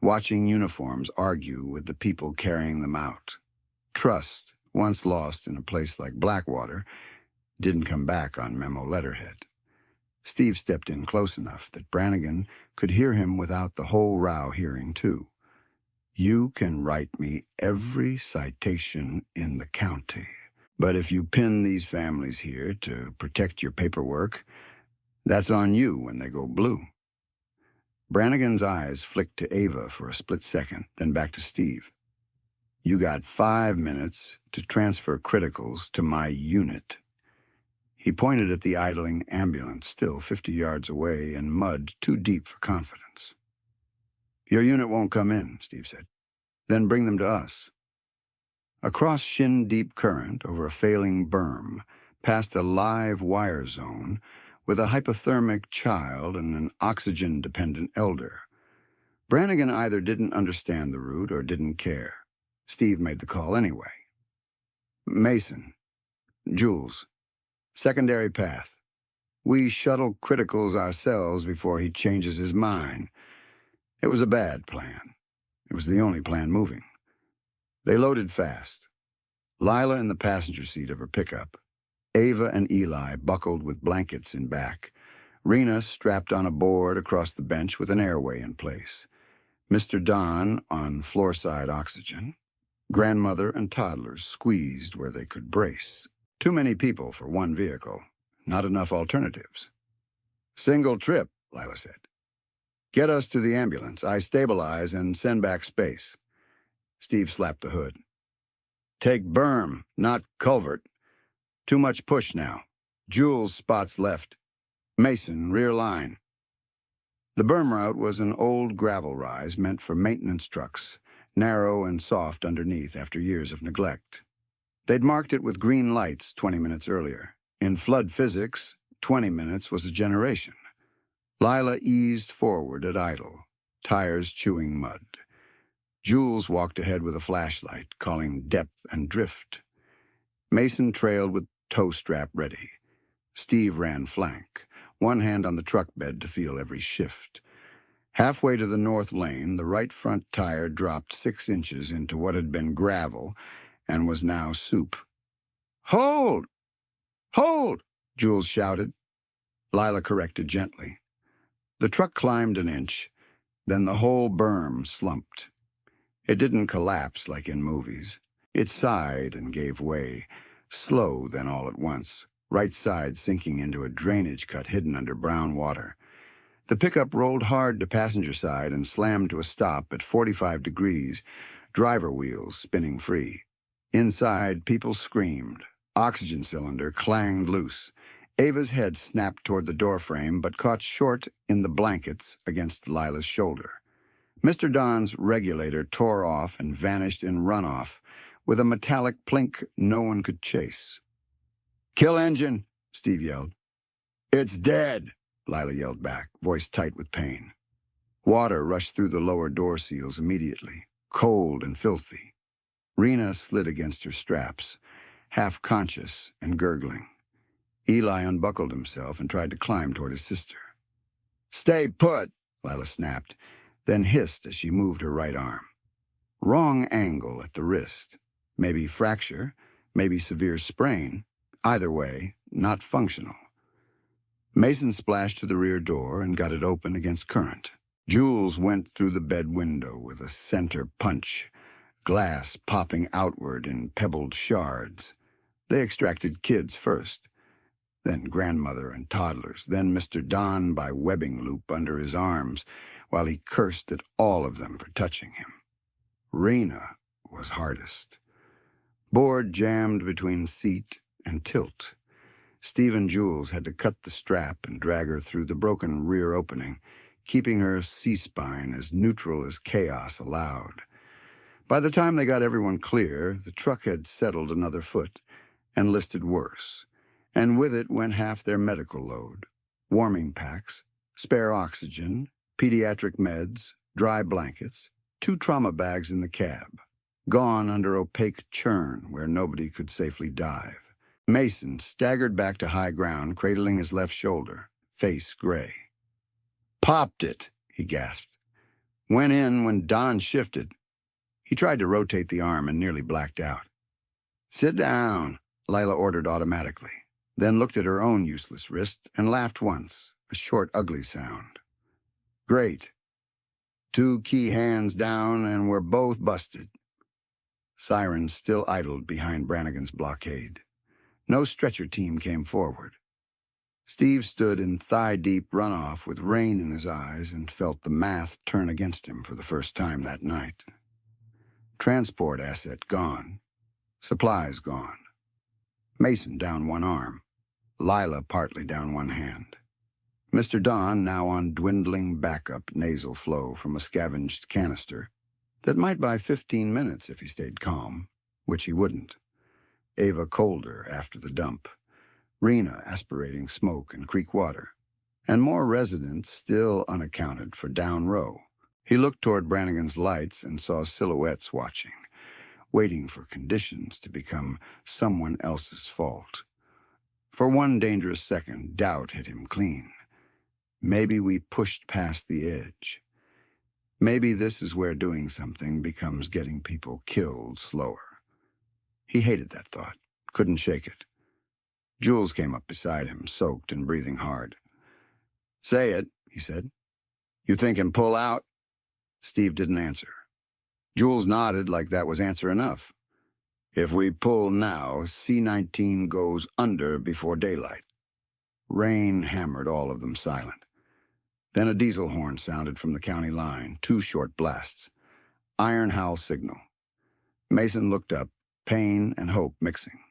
[SPEAKER 1] Watching uniforms argue with the people carrying them out. Trust, once lost in a place like Blackwater, didn't come back on memo letterhead. Steve stepped in close enough that Brannigan could hear him without the whole row hearing, too. "You can write me every citation in the county, but if you pin these families here to protect your paperwork, that's on you when they go blue." Brannigan's eyes flicked to Ava for a split second, then back to Steve. "You got 5 minutes to transfer criticals to my unit." He pointed at the idling ambulance, still 50 yards away in mud too deep for confidence. "Your unit won't come in," Steve said. "Then bring them to us." Across shin-deep current, over a failing berm, past a live wire zone, with a hypothermic child and an oxygen-dependent elder. Brannigan either didn't understand the route or didn't care. Steve made the call anyway. "Mason. Jules. Secondary path. We shuttle criticals ourselves before he changes his mind." It was a bad plan. It was the only plan moving. They loaded fast. Lila in the passenger seat of her pickup. Ava and Eli buckled with blankets in back. Rena strapped on a board across the bench with an airway in place. Mr. Don on floor-side oxygen. Grandmother and toddlers squeezed where they could brace. Too many people for one vehicle. Not enough alternatives. "Single trip," Lila said. "Get us to the ambulance. I stabilize and send back space." Steve slapped the hood. "Take berm, not culvert. Too much push now. Jules spots left. Mason, rear line." The berm route was an old gravel rise meant for maintenance trucks, narrow and soft underneath after years of neglect. They'd marked it with green lights 20 minutes earlier. In flood physics, 20 minutes was a generation. Lila eased forward at idle, tires chewing mud. Jules walked ahead with a flashlight, calling depth and drift. Mason trailed with tow strap ready. Steve ran flank, one hand on the truck bed to feel every shift. Halfway to the north lane, the right front tire dropped 6 inches into what had been gravel and was now soup. "Hold! Hold!" Jules shouted. Lila corrected gently. The truck climbed an inch, then the whole berm slumped. It didn't collapse like in movies. It sighed and gave way, slow then all at once, right side sinking into a drainage cut hidden under brown water. The pickup rolled hard to passenger side and slammed to a stop at 45 degrees, driver wheels spinning free. Inside, people screamed. Oxygen cylinder clanged loose. Ava's head snapped toward the doorframe, but caught short in the blankets against Lila's shoulder. Mr. Don's regulator tore off and vanished in runoff with a metallic plink no one could chase. "Kill engine," Steve yelled. "It's dead," Lila yelled back, voice tight with pain. Water rushed through the lower door seals immediately, cold and filthy. Rena slid against her straps, half conscious and gurgling. Eli unbuckled himself and tried to climb toward his sister. "Stay put," Lila snapped, then hissed as she moved her right arm. Wrong angle at the wrist. Maybe fracture, maybe severe sprain. Either way, not functional. Mason splashed to the rear door and got it open against current. Jules went through the bed window with a center punch, glass popping outward in pebbled shards. They extracted kids first, then grandmother and toddlers, then Mr. Don by webbing loop under his arms, while he cursed at all of them for touching him. Rena was hardest. Board jammed between seat and tilt. Steve and Jules had to cut the strap and drag her through the broken rear opening, keeping her C-spine as neutral as chaos allowed. By the time they got everyone clear, the truck had settled another foot and listed worse, and with it went half their medical load: warming packs, spare oxygen, pediatric meds, dry blankets, 2 trauma bags in the cab, gone under opaque churn where nobody could safely dive. Mason staggered back to high ground, cradling his left shoulder, face gray. "Popped it," he gasped. "Went in when Don shifted." He tried to rotate the arm and nearly blacked out. "Sit down," Lila ordered automatically, then looked at her own useless wrist and laughed once, a short, ugly sound. "Great. 2 key hands down and we're both busted." Sirens still idled behind Brannigan's blockade. No stretcher team came forward. Steve stood in thigh-deep runoff with rain in his eyes and felt the math turn against him for the first time that night. Transport asset gone. Supplies gone. Mason down one arm. Lila partly down one hand. Mr. Don now on dwindling backup nasal flow from a scavenged canister that might buy 15 minutes if he stayed calm, which he wouldn't. Ava colder after the dump. Rena aspirating smoke and creek water. And more residents still unaccounted for down row. He looked toward Brannigan's lights and saw silhouettes watching, waiting for conditions to become someone else's fault. For one dangerous second, doubt hit him clean. Maybe we pushed past the edge. Maybe this is where doing something becomes getting people killed slower. He hated that thought, couldn't shake it. Jules came up beside him, soaked and breathing hard. "Say it," he said. "You thinking pull out?" Steve didn't answer. Jules nodded like that was answer enough. "If we pull now, C-19 goes under before daylight." Rain hammered all of them silent. Then a diesel horn sounded from the county line, 2 short blasts. Iron Howl signal. Mason looked up, pain and hope mixing.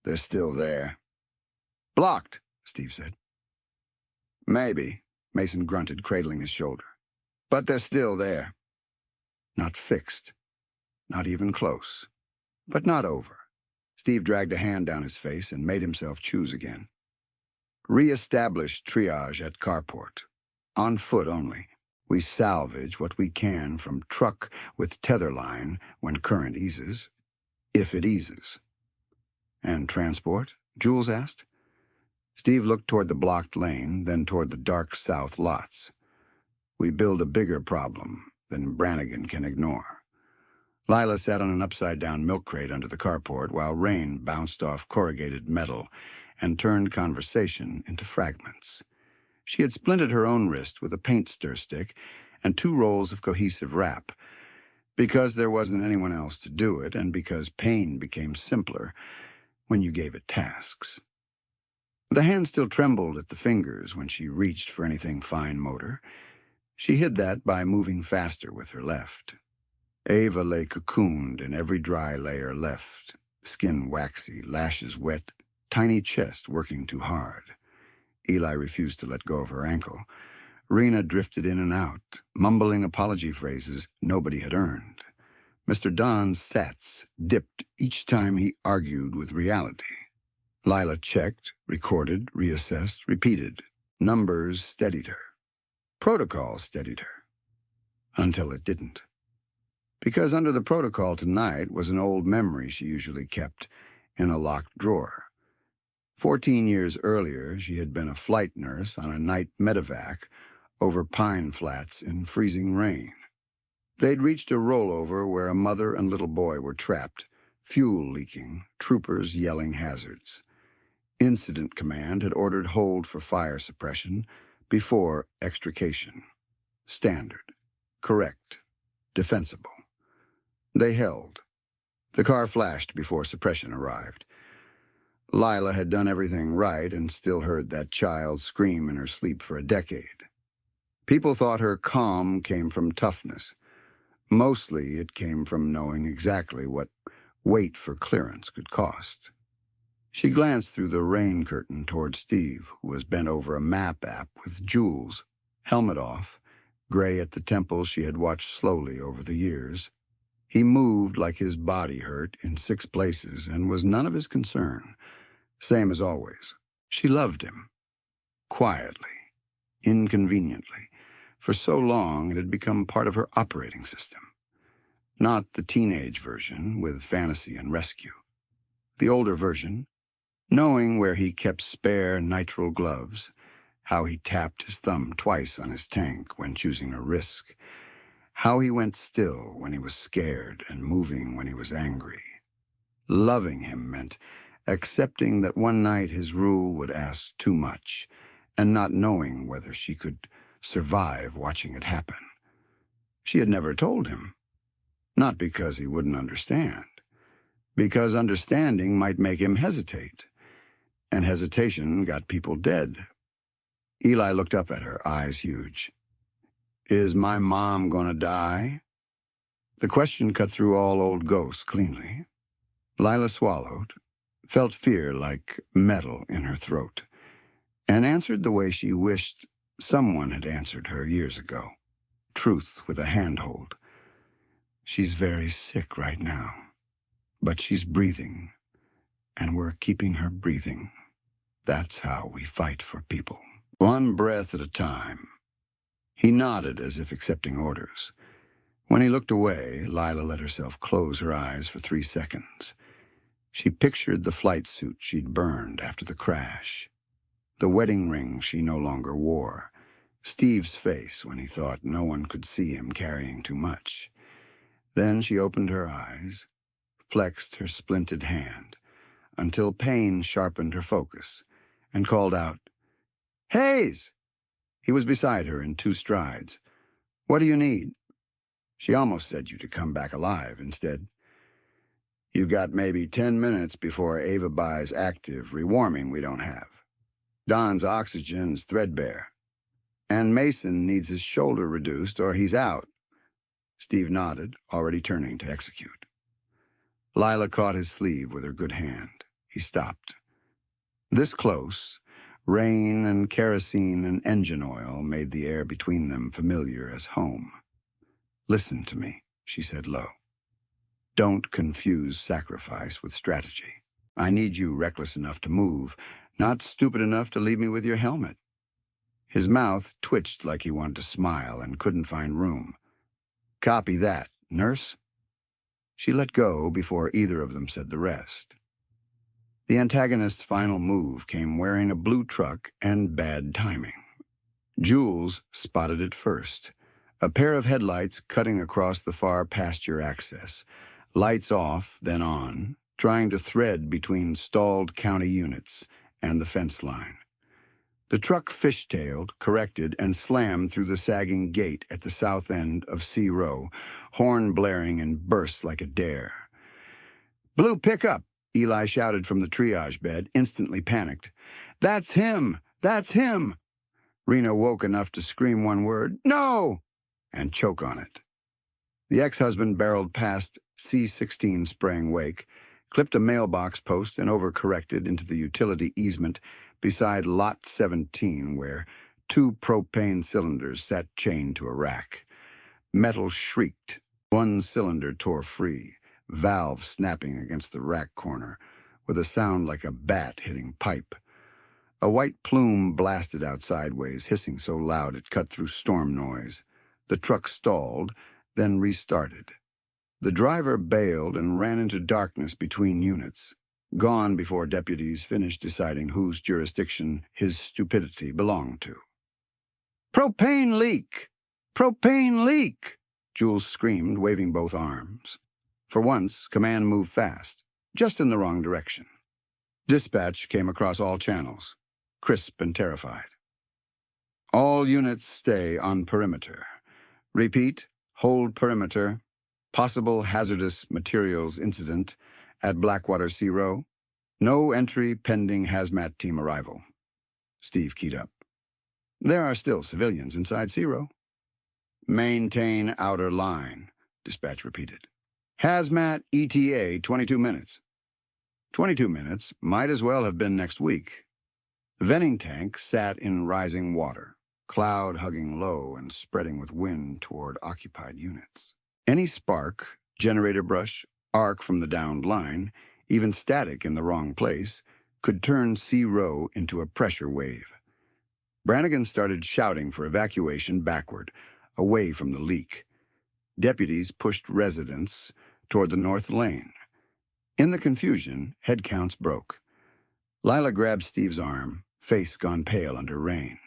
[SPEAKER 1] "They're still there." "Blocked," Steve said. "Maybe," Mason grunted, cradling his shoulder. "But they're still there." Not fixed. Not even close. But not over. Steve dragged a hand down his face and made himself choose again. "Re-establish triage at carport. On foot only. We salvage what we can from truck with tether line when current eases. If it eases." "And transport?" Jules asked. Steve looked toward the blocked lane, then toward the dark south lots. "We build a bigger problem than Brannigan can ignore." Lila sat on an upside-down milk crate under the carport while rain bounced off corrugated metal and turned conversation into fragments. She had splinted her own wrist with a paint stir stick and 2 rolls of cohesive wrap, because there wasn't anyone else to do it and because pain became simpler when you gave it tasks. The hand still trembled at the fingers when she reached for anything fine motor. She hid that by moving faster with her left. Ava lay cocooned in every dry layer left, skin waxy, lashes wet, tiny chest working too hard. Eli refused to let go of her ankle. Rena drifted in and out, mumbling apology phrases nobody had earned. Mr. Don's sats dipped each time he argued with reality. Lila checked, recorded, reassessed, repeated. Numbers steadied her. Protocol steadied her. Until it didn't. Because under the protocol tonight was an old memory she usually kept in a locked drawer. 14 years earlier, she had been a flight nurse on a night medevac over pine flats in freezing rain. They'd reached a rollover where a mother and little boy were trapped, fuel leaking, troopers yelling hazards. Incident Command had ordered hold for fire suppression before extrication. Standard. Correct. Defensible. They held. The car flashed before suppression arrived. Lila had done everything right and still heard that child scream in her sleep for a decade. People thought her calm came from toughness. Mostly it came from knowing exactly what wait for clearance could cost. She glanced through the rain curtain toward Steve, who was bent over a map app with Jules, helmet off, gray at the temples she had watched slowly over the years. He moved like his body hurt in 6 places and was none of his concern. Same as always. She loved him. Quietly. Inconveniently. For so long it had become part of her operating system. Not the teenage version with fantasy and rescue. The older version, knowing where he kept spare nitrile gloves, how he tapped his thumb twice on his tank when choosing a risk, how he went still when he was scared and moving when he was angry. Loving him meant accepting that one night his rule would ask too much and not knowing whether she could survive watching it happen. She had never told him. Not because he wouldn't understand. Because understanding might make him hesitate. And hesitation got people dead. Eli looked up at her, eyes huge. Is my mom gonna die? The question cut through all old ghosts cleanly. Lila swallowed, felt fear like metal in her throat, and answered the way she wished someone had answered her years ago. Truth with a handhold. She's very sick right now, but she's breathing, and we're keeping her breathing. That's how we fight for people. One breath at a time. He nodded as if accepting orders. When he looked away, Lila let herself close her eyes for 3 seconds. She pictured the flight suit she'd burned after the crash, the wedding ring she no longer wore, Steve's face when he thought no one could see him carrying too much. Then she opened her eyes, flexed her splinted hand, until pain sharpened her focus, and called out, "Hayes!" He was beside her in 2 strides. "What do you need?" She almost said you to come back alive. Instead, "You got maybe 10 minutes before Ava buys active rewarming we don't have. Don's oxygen's threadbare. And Mason needs his shoulder reduced or he's out." Steve nodded, already turning to execute. Lila caught his sleeve with her good hand. He stopped. This close, rain and kerosene and engine oil made the air between them familiar as home. "Listen to me," she said low. "Don't confuse sacrifice with strategy. I need you reckless enough to move, not stupid enough to leave me with your helmet." His mouth twitched like he wanted to smile and couldn't find room. "Copy that, nurse." She let go before either of them said the rest. The antagonist's final move came wearing a blue truck and bad timing. Jules spotted it first. A pair of headlights cutting across the far pasture access. Lights off, then on, trying to thread between stalled county units and the fence line. The truck fishtailed, corrected, and slammed through the sagging gate at the south end of C Row, horn blaring and burst like a dare. "Blue pickup!" Eli shouted from the triage bed, instantly panicked. "That's him! That's him!" Rena woke enough to scream one word, "No!" and choke on it. The ex-husband barreled past C-16 spraying wake, clipped a mailbox post and overcorrected into the utility easement beside Lot 17, where 2 propane cylinders sat chained to a rack. Metal shrieked. One cylinder tore free, valve snapping against the rack corner, with a sound like a bat hitting pipe. A white plume blasted out sideways, hissing so loud it cut through storm noise. The truck stalled, then restarted. The driver bailed and ran into darkness between units, gone before deputies finished deciding whose jurisdiction his stupidity belonged to. "Propane leak! Propane leak!" Jules screamed, waving both arms. For once, command moved fast, just in the wrong direction. Dispatch came across all channels, crisp and terrified. "All units stay on perimeter. Repeat, hold perimeter. Possible hazardous materials incident at Blackwater Sea Row. No entry pending hazmat team arrival." Steve keyed up. "There are still civilians inside Sea Row." "Maintain outer line," dispatch repeated. "Hazmat ETA 22 minutes. 22 minutes might as well have been next week. The venting tank sat in rising water, cloud hugging low and spreading with wind toward occupied units. Any spark, generator brush, arc from the downed line, even static in the wrong place, could turn Sea Row into a pressure wave. Brannigan started shouting for evacuation backward, away from the leak. Deputies pushed residents toward the north lane. In the confusion, head counts broke. Lila grabbed Steve's arm, face gone pale under rain.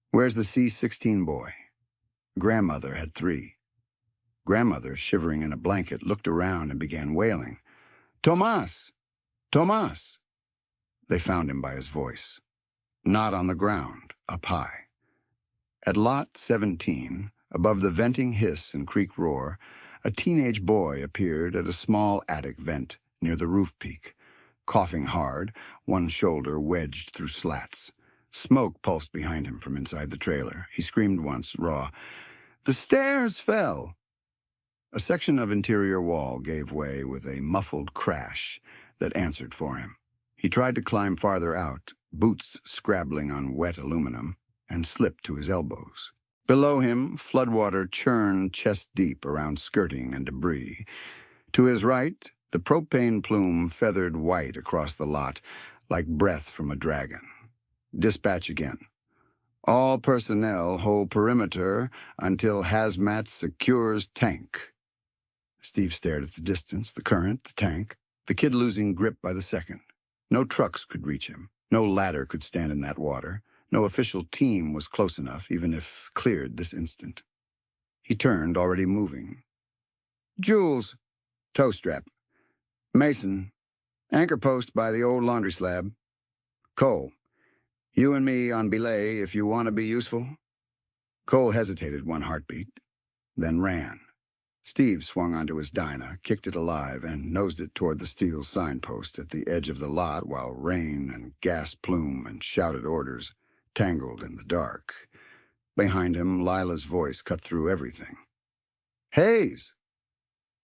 [SPEAKER 1] "Where's the C-16 boy?" Grandmother had 3. Grandmother, shivering in a blanket, looked around and began wailing. "Tomas! Tomas!" They found him by his voice. Not on the ground, up high. At Lot 17, above the venting hiss and creek roar, a teenage boy appeared at a small attic vent near the roof peak, coughing hard, one shoulder wedged through slats. Smoke pulsed behind him from inside the trailer. He screamed once, raw, "The stairs fell!" A section of interior wall gave way with a muffled crash that answered for him. He tried to climb farther out, boots scrabbling on wet aluminum, and slipped to his elbows. Below him, floodwater churned chest-deep around skirting and debris. To his right, the propane plume feathered white across the lot, like breath from a dragon. Dispatch again. "All personnel hold perimeter until hazmat secures tank." Steve stared at the distance, the current, the tank, the kid losing grip by the second. No trucks could reach him. No ladder could stand in that water. No official team was close enough, even if cleared this instant. He turned, already moving. "Jules, tow strap. Mason, anchor post by the old laundry slab. Cole, you and me on belay if you want to be useful." Cole hesitated one heartbeat, then ran. Steve swung onto his Dyna, kicked it alive, and nosed it toward the steel signpost at the edge of the lot while rain and gas plume and shouted orders tangled in the dark. Behind him, Lila's voice cut through everything. "Hayes!"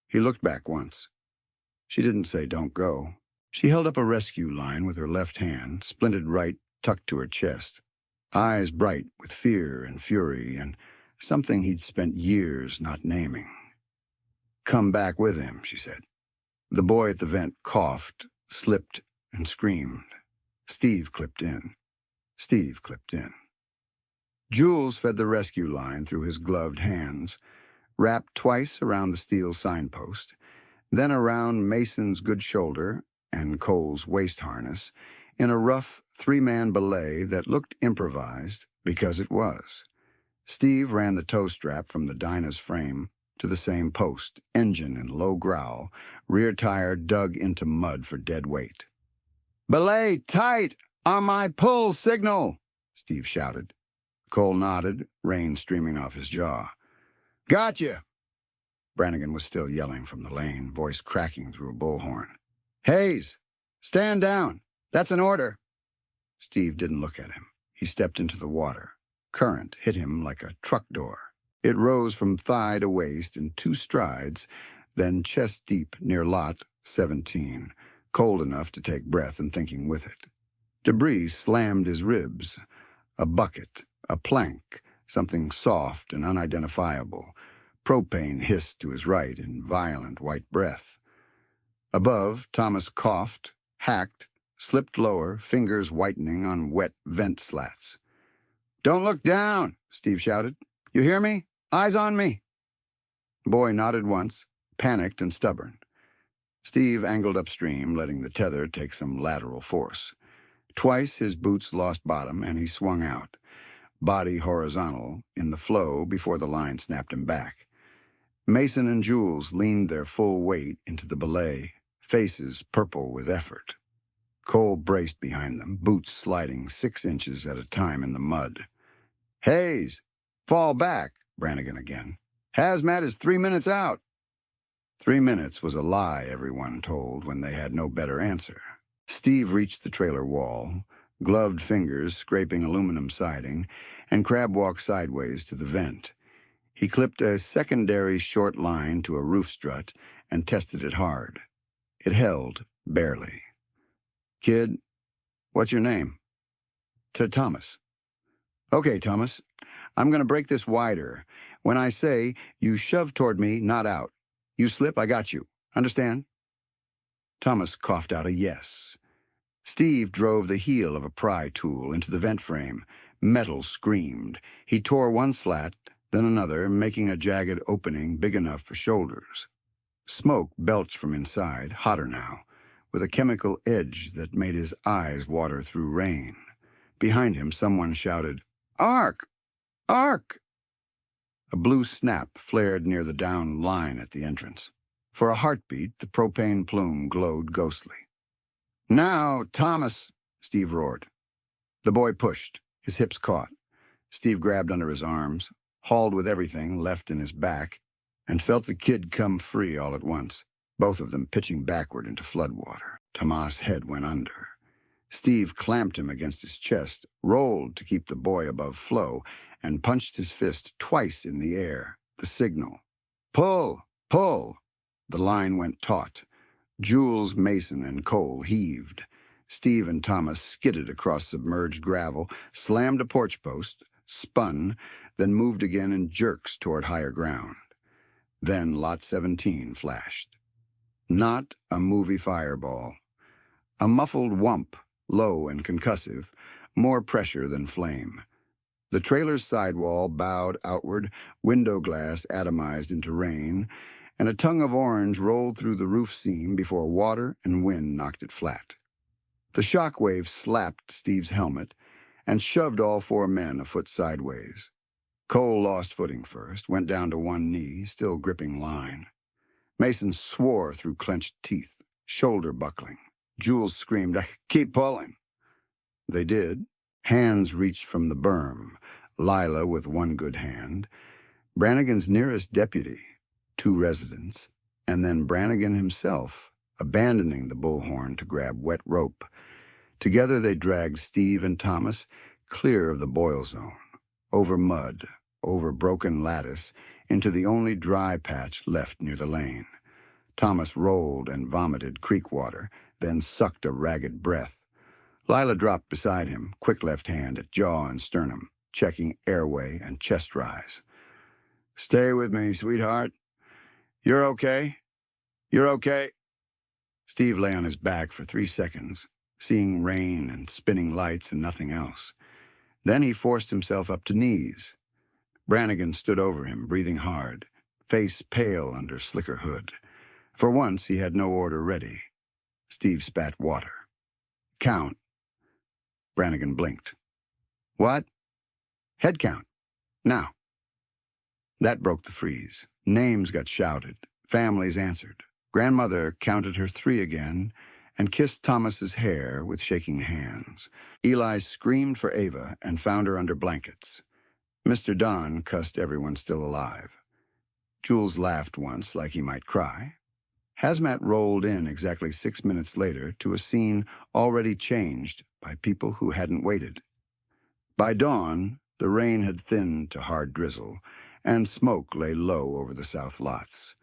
[SPEAKER 1] He looked back once. She didn't say don't go. She held up a rescue line with her left hand, splinted right tucked to her chest. Eyes bright with fear and fury and something he'd spent years not naming. "Come back with him," she said. The boy at the vent coughed, slipped, and screamed. Steve clipped in. Steve clipped in. Jules fed the rescue line through his gloved hands, wrapped twice around the steel signpost, then around Mason's good shoulder and Cole's waist harness, in a rough 3-man belay that looked improvised because it was. Steve ran the tow strap from the Dyna's frame to the same post, engine in low growl, rear tire dug into mud for dead weight. "Belay tight on my pull signal," Steve shouted. Cole nodded, rain streaming off his jaw. "Gotcha." Brannigan was still yelling from the lane, voice cracking through a bullhorn. "Hayes, stand down. That's an order." Steve didn't look at him. He stepped into the water. Current hit him like a truck door. It rose from thigh to waist in 2 strides, then chest-deep near Lot 17, cold enough to take breath and thinking with it. Debris slammed his ribs. A bucket, a plank, something soft and unidentifiable. Propane hissed to his right in violent white breath. Above, Thomas coughed, hacked, slipped lower, fingers whitening on wet vent slats. "Don't look down," Steve shouted. "You hear me? Eyes on me." The boy nodded once, panicked and stubborn. Steve angled upstream, letting the tether take some lateral force. Twice his boots lost bottom and he swung out, body horizontal, in the flow before the line snapped him back. Mason and Jules leaned their full weight into the belay, faces purple with effort. Cole braced behind them, boots sliding 6 inches at a time in the mud. "Hayes, fall back," Brannigan again. "Hazmat is 3 minutes out." 3 minutes was a lie, everyone told, when they had no better answer. Steve reached the trailer wall, gloved fingers scraping aluminum siding, and crab-walked sideways to the vent. He clipped a secondary short line to a roof strut and tested it hard. It held, barely. "Kid, what's your name?" "Thomas." "Okay, Thomas. I'm going to break this wider. When I say, you shove toward me, not out. You slip, I got you. Understand?" Thomas coughed out a yes. Steve drove the heel of a pry tool into the vent frame. Metal screamed. He tore one slat, then another, making a jagged opening big enough for shoulders. Smoke belched from inside, hotter now, with a chemical edge that made his eyes water through rain. Behind him, someone shouted, "Arc! Arc!" A blue snap flared near the down line at the entrance. For a heartbeat, the propane plume glowed ghostly. "Now, Thomas!" Steve roared. The boy pushed. His hips caught. Steve grabbed under his arms, hauled with everything left in his back, and felt the kid come free all at once, both of them pitching backward into floodwater. Tomas' head went under. Steve clamped him against his chest, rolled to keep the boy above flow, and punched his fist twice in the air, the signal. "Pull! Pull!" The line went taut. Jules, Mason, and Cole heaved. Steve and Thomas skidded across submerged gravel, slammed a porch post, spun, then moved again in jerks toward higher ground. Then Lot 17 flashed. Not a movie fireball. A muffled whump, low and concussive, more pressure than flame. The trailer's sidewall bowed outward, window glass atomized into rain, and a tongue of orange rolled through the roof seam before water and wind knocked it flat. The shockwave slapped Steve's helmet and shoved all 4 men a foot sideways. Cole lost footing first, went down to one knee, still gripping line. Mason swore through clenched teeth, shoulder buckling. Jules screamed, "Keep pulling." They did. Hands reached from the berm, Lila with one good hand, Brannigan's nearest deputy, 2 residents, and then Brannigan himself, abandoning the bullhorn to grab wet rope. Together they dragged Steve and Thomas clear of the boil zone, over mud, over broken lattice, into the only dry patch left near the lane. Thomas rolled and vomited creek water, then sucked a ragged breath. Lila dropped beside him, quick left hand at jaw and sternum, checking airway and chest rise. "Stay with me, sweetheart. You're okay? You're okay?" Steve lay on his back for 3 seconds, seeing rain and spinning lights and nothing else. Then he forced himself up to knees. Brannigan stood over him, breathing hard, face pale under slicker hood. For once, he had no order ready. Steve spat water. "Count." Brannigan blinked. "What?" "Head count. Now." That broke the freeze. Names got shouted. Families answered. Grandmother counted her 3 again and kissed Thomas's hair with shaking hands. Eli screamed for Ava and found her under blankets. Mr. Don cussed everyone still alive. Jules laughed once like he might cry. Hazmat rolled in exactly 6 minutes later to a scene already changed by people who hadn't waited. By dawn, the rain had thinned to hard drizzle, and smoke lay low over the south lots.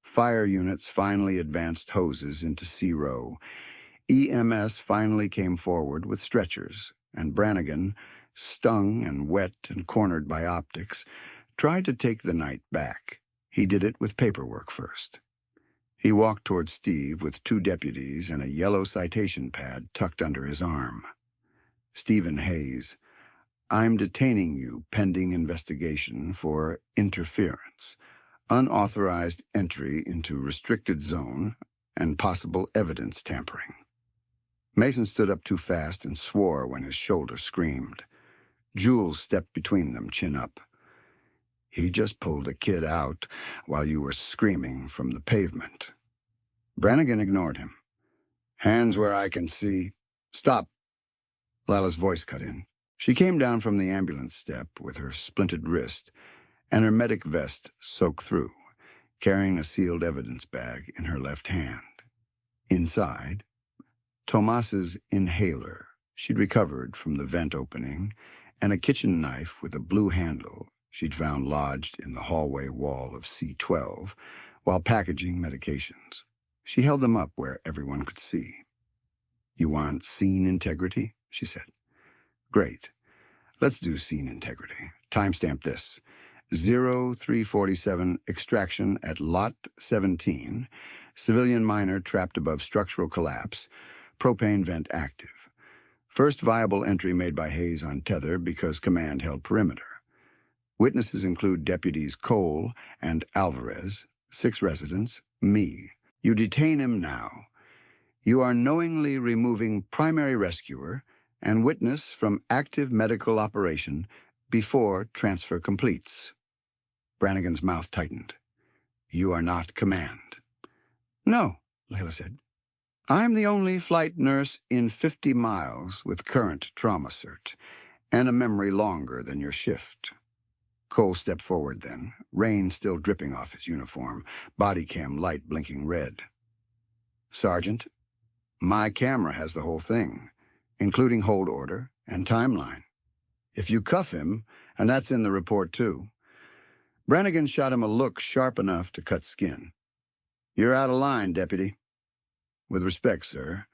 [SPEAKER 1] Fire units finally advanced hoses into C row. EMS finally came forward with stretchers, and Brannigan, stung and wet and cornered by optics, tried to take the night back. He did it with paperwork first. He walked toward Steve with 2 deputies and a yellow citation pad tucked under his arm. Stephen Hayes, I'm detaining you pending investigation for interference, unauthorized entry into restricted zone, and possible evidence tampering. Mason stood up too fast and swore when his shoulder screamed. Jules stepped between them, chin up. He just pulled a kid out while you were screaming from the pavement. Brannigan ignored him. Hands where I can see. Stop. Lila's voice cut in. She came down from the ambulance step with her splintered wrist and her medic vest soaked through, carrying a sealed evidence bag in her left hand. Inside, Tomas's inhaler she'd recovered from the vent opening, and a kitchen knife with a blue handle she'd found lodged in the hallway wall of C12 while packaging medications. She held them up where everyone could see. You want scene integrity? She said. Great. Let's do scene integrity. Timestamp this. 0347 extraction at Lot 17. Civilian miner trapped above structural collapse. Propane vent active. First viable entry made by Hayes on tether because command held perimeter. Witnesses include deputies Cole and Alvarez, 6 residents, me. You detain him now. You are knowingly removing primary rescuer and witness from active medical operation before transfer completes. Brannigan's mouth tightened. You are not command. No, Layla said. I'm the only flight nurse in 50 miles with current trauma cert, and a memory longer than your shift. Cole stepped forward then, rain still dripping off his uniform, body cam light blinking red. Sergeant, my camera has the whole thing, including hold order and timeline. If you cuff him, and that's in the report too. Brannigan shot him a look sharp enough to cut skin. You're out of line, deputy. With respect, sir,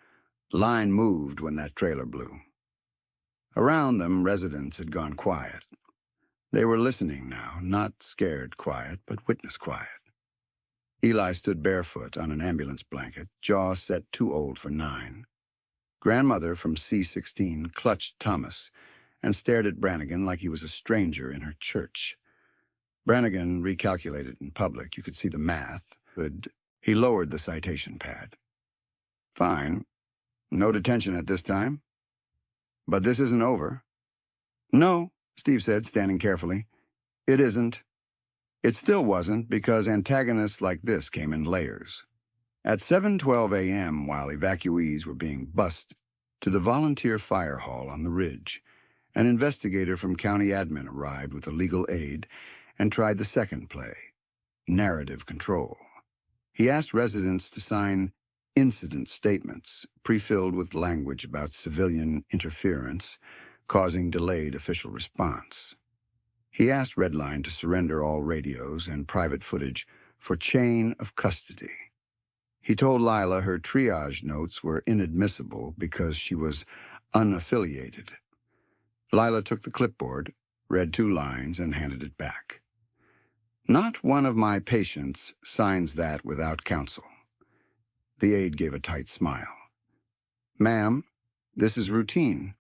[SPEAKER 1] line moved when that trailer blew. Around them, residents had gone quiet. They were listening now, not scared quiet, but witness quiet. Eli stood barefoot on an ambulance blanket, jaw set too old for 9. Grandmother from C16 clutched Thomas and stared at Brannigan like he was a stranger in her church. Brannigan recalculated in public. You could see the math. He lowered the citation pad. Fine. No detention at this time. But this isn't over. No, Steve said, standing carefully. It isn't. It still wasn't because antagonists like this came in layers. At 7:12 a.m., while evacuees were being bussed to the volunteer fire hall on the ridge, an investigator from county admin arrived with a legal aid and tried the second play, narrative control. He asked residents to sign incident statements, pre-filled with language about civilian interference, causing delayed official response. He asked Redline to surrender all radios and private footage for chain of custody. He told Lila her triage notes were inadmissible because she was unaffiliated. Lila took the clipboard, read 2 lines, and handed it back. Not one of my patients signs that without counsel. The aide gave a tight smile. Ma'am, this is routine.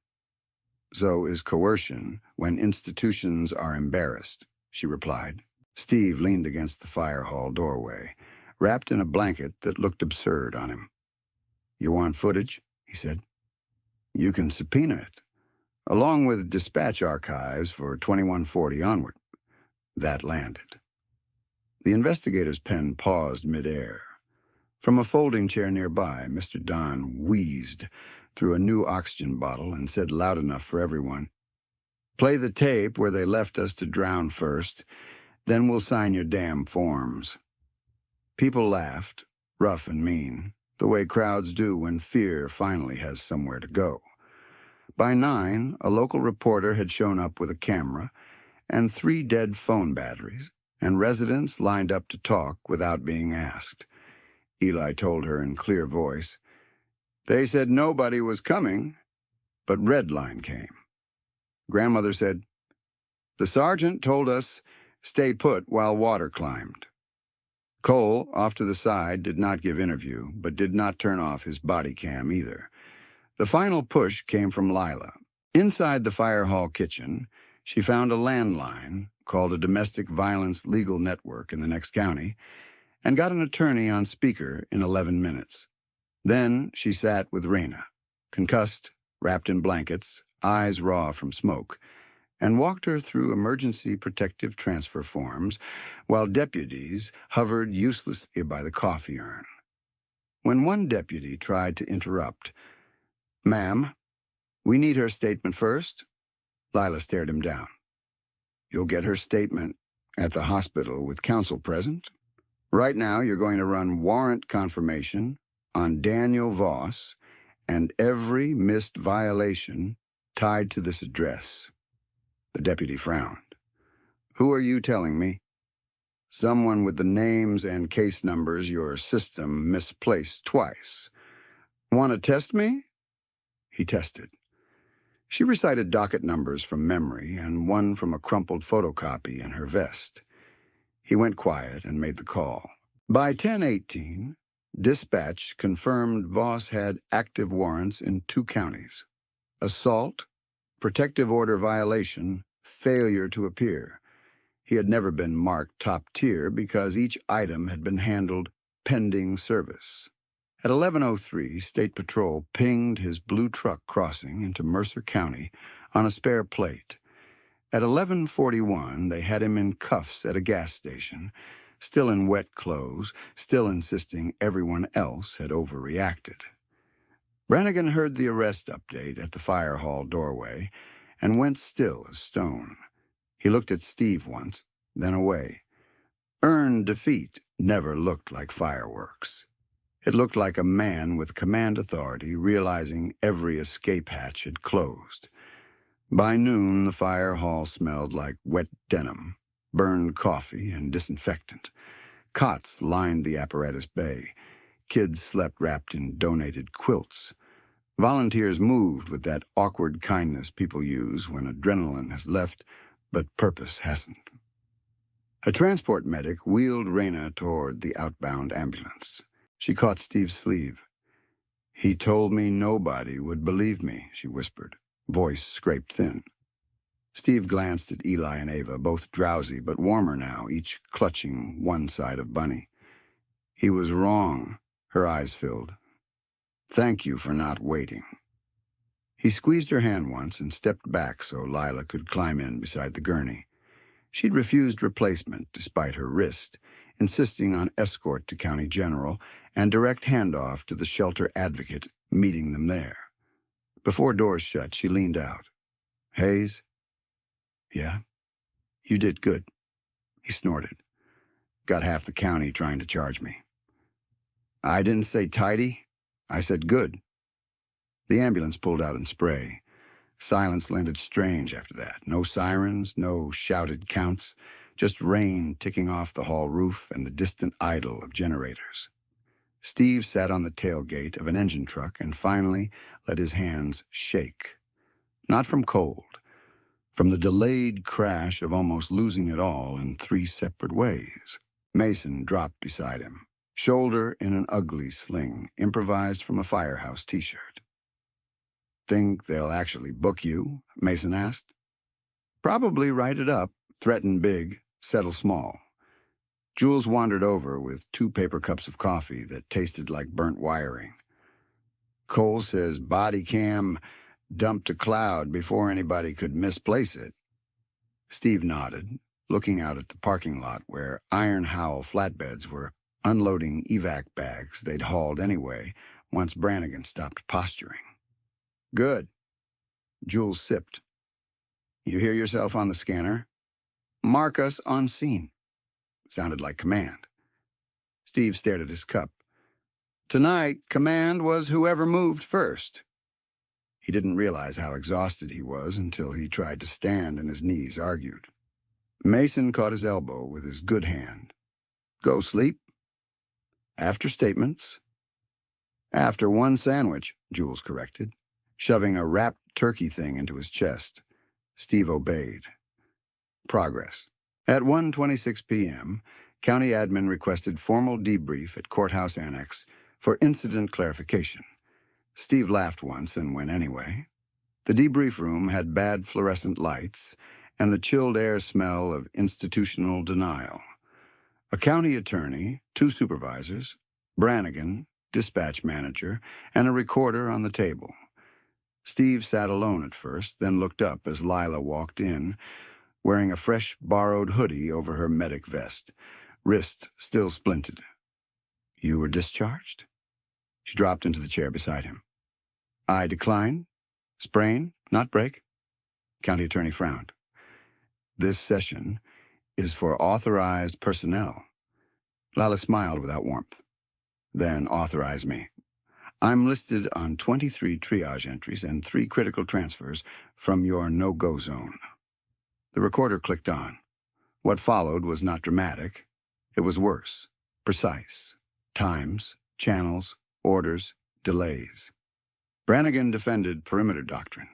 [SPEAKER 1] So is coercion when institutions are embarrassed, she replied. Steve leaned against the fire hall doorway, wrapped in a blanket that looked absurd on him. You want footage? He said. You can subpoena it, along with dispatch archives for 2140 onward. That landed. The investigator's pen paused midair. From a folding chair nearby, Mr. Don wheezed through a new oxygen bottle and said loud enough for everyone, Play the tape where they left us to drown first, then we'll sign your damn forms. People laughed, rough and mean, the way crowds do when fear finally has somewhere to go. By 9, a local reporter had shown up with a camera and 3 dead phone batteries and residents lined up to talk without being asked. Eli told her in clear voice. They said nobody was coming, but Redline came. Grandmother said, "The sergeant told us stay put while water climbed." Cole, off to the side, did not give interview, but did not turn off his body cam either. The final push came from Lila. Inside the fire hall kitchen, she found a landline called a domestic violence legal network in the next county and got an attorney on speaker in 11 minutes. Then she sat with Raina, concussed, wrapped in blankets, eyes raw from smoke, and walked her through emergency protective transfer forms while deputies hovered uselessly by the coffee urn. When one deputy tried to interrupt, "Ma'am, we need her statement first," Lila stared him down. "You'll get her statement at the hospital with counsel present. Right now, you're going to run warrant confirmation on Daniel Voss and every missed violation tied to this address." The deputy frowned. "Who are you telling me?" "Someone with the names and case numbers your system misplaced twice. Want to test me?" He tested. She recited docket numbers from memory and one from a crumpled photocopy in her vest. He went quiet and made the call. By 10:18, dispatch confirmed Voss had active warrants in 2 counties: assault, protective order violation, failure to appear. He had never been marked top tier because each item had been handled pending service. At 11:03, State Patrol pinged his blue truck crossing into Mercer County on a spare plate. At 11:41, they had him in cuffs at a gas station, still in wet clothes, still insisting everyone else had overreacted. Brannigan heard the arrest update at the fire hall doorway and went still as stone. He looked at Steve once, then away. Earned defeat never looked like fireworks. It looked like a man with command authority realizing every escape hatch had closed. By noon, the fire hall smelled like wet denim, burned coffee, and disinfectant. Cots lined the apparatus bay. Kids slept wrapped in donated quilts. Volunteers moved with that awkward kindness people use when adrenaline has left, but purpose hasn't. A transport medic wheeled Raina toward the outbound ambulance. She caught Steve's sleeve. "He told me nobody would believe me," she whispered, voice scraped thin. Steve glanced at Eli and Ava, both drowsy but warmer now, each clutching one side of Bunny. "He was wrong," her eyes filled. "Thank you for not waiting." He squeezed her hand once and stepped back so Lila could climb in beside the gurney. She'd refused replacement despite her wrist, insisting on escort to County General and direct handoff to the shelter advocate, meeting them there. Before doors shut, she leaned out. "Hayes?" "Yeah?" "You did good." He snorted. "Got half the county trying to charge me." "I didn't say tidy. I said good." The ambulance pulled out in spray. Silence landed strange after that. No sirens, no shouted counts, just rain ticking off the hall roof and the distant idle of generators. Steve sat on the tailgate of an engine truck and finally let his hands shake. Not from cold, from the delayed crash of almost losing it all in 3 separate ways. Mason dropped beside him, shoulder in an ugly sling, improvised from a firehouse t-shirt. "Think they'll actually book you?" Mason asked. "Probably write it up, threaten big, settle small." Jules wandered over with 2 paper cups of coffee that tasted like burnt wiring. "Cole says body cam dumped a cloud before anybody could misplace it." Steve nodded, looking out at the parking lot where Iron Howl flatbeds were unloading evac bags they'd hauled anyway once Brannigan stopped posturing. "Good." Jules sipped. "You hear yourself on the scanner? Mark us on scene." Sounded like command. Steve stared at his cup. "Tonight, command was whoever moved first." He didn't realize how exhausted he was until he tried to stand and his knees argued. Mason caught his elbow with his good hand. Go sleep? After statements? After one sandwich, Jules corrected, shoving a wrapped turkey thing into his chest. Steve obeyed. Progress. At 1:26 p.m., County Admin requested formal debrief at Courthouse Annex for incident clarification. Steve laughed once and went anyway. The debrief room had bad fluorescent lights and the chilled air smell of institutional denial. A county attorney, 2 supervisors, Brannigan, dispatch manager, and a recorder on the table. Steve sat alone at first, then looked up as Lila walked in, wearing a fresh borrowed hoodie over her medic vest, wrist still splinted. You were discharged? She dropped into the chair beside him. I decline? Sprain, not break? County attorney frowned. This session is for authorized personnel. Lila smiled without warmth. Then authorize me. I'm listed on 23 triage entries and 3 critical transfers from your no-go zone. The recorder clicked on. What followed was not dramatic. It was worse, precise. Times, channels, orders, delays. Brannigan defended perimeter doctrine.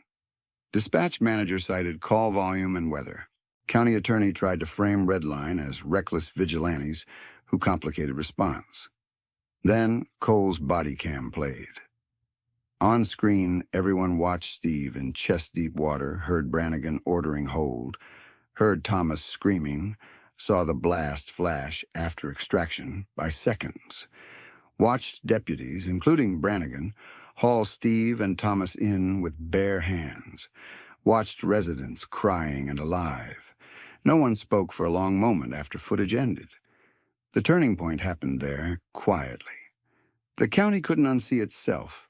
[SPEAKER 1] Dispatch manager cited call volume and weather. County attorney tried to frame Redline as reckless vigilantes who complicated response. Then Cole's body cam played. On screen, everyone watched Steve in chest-deep water, heard Brannigan ordering hold, heard Thomas screaming, saw the blast flash after extraction by seconds, watched deputies, including Brannigan, haul Steve and Thomas in with bare hands, watched residents crying and alive. No one spoke for a long moment after footage ended. The turning point happened there, quietly. The county couldn't unsee itself.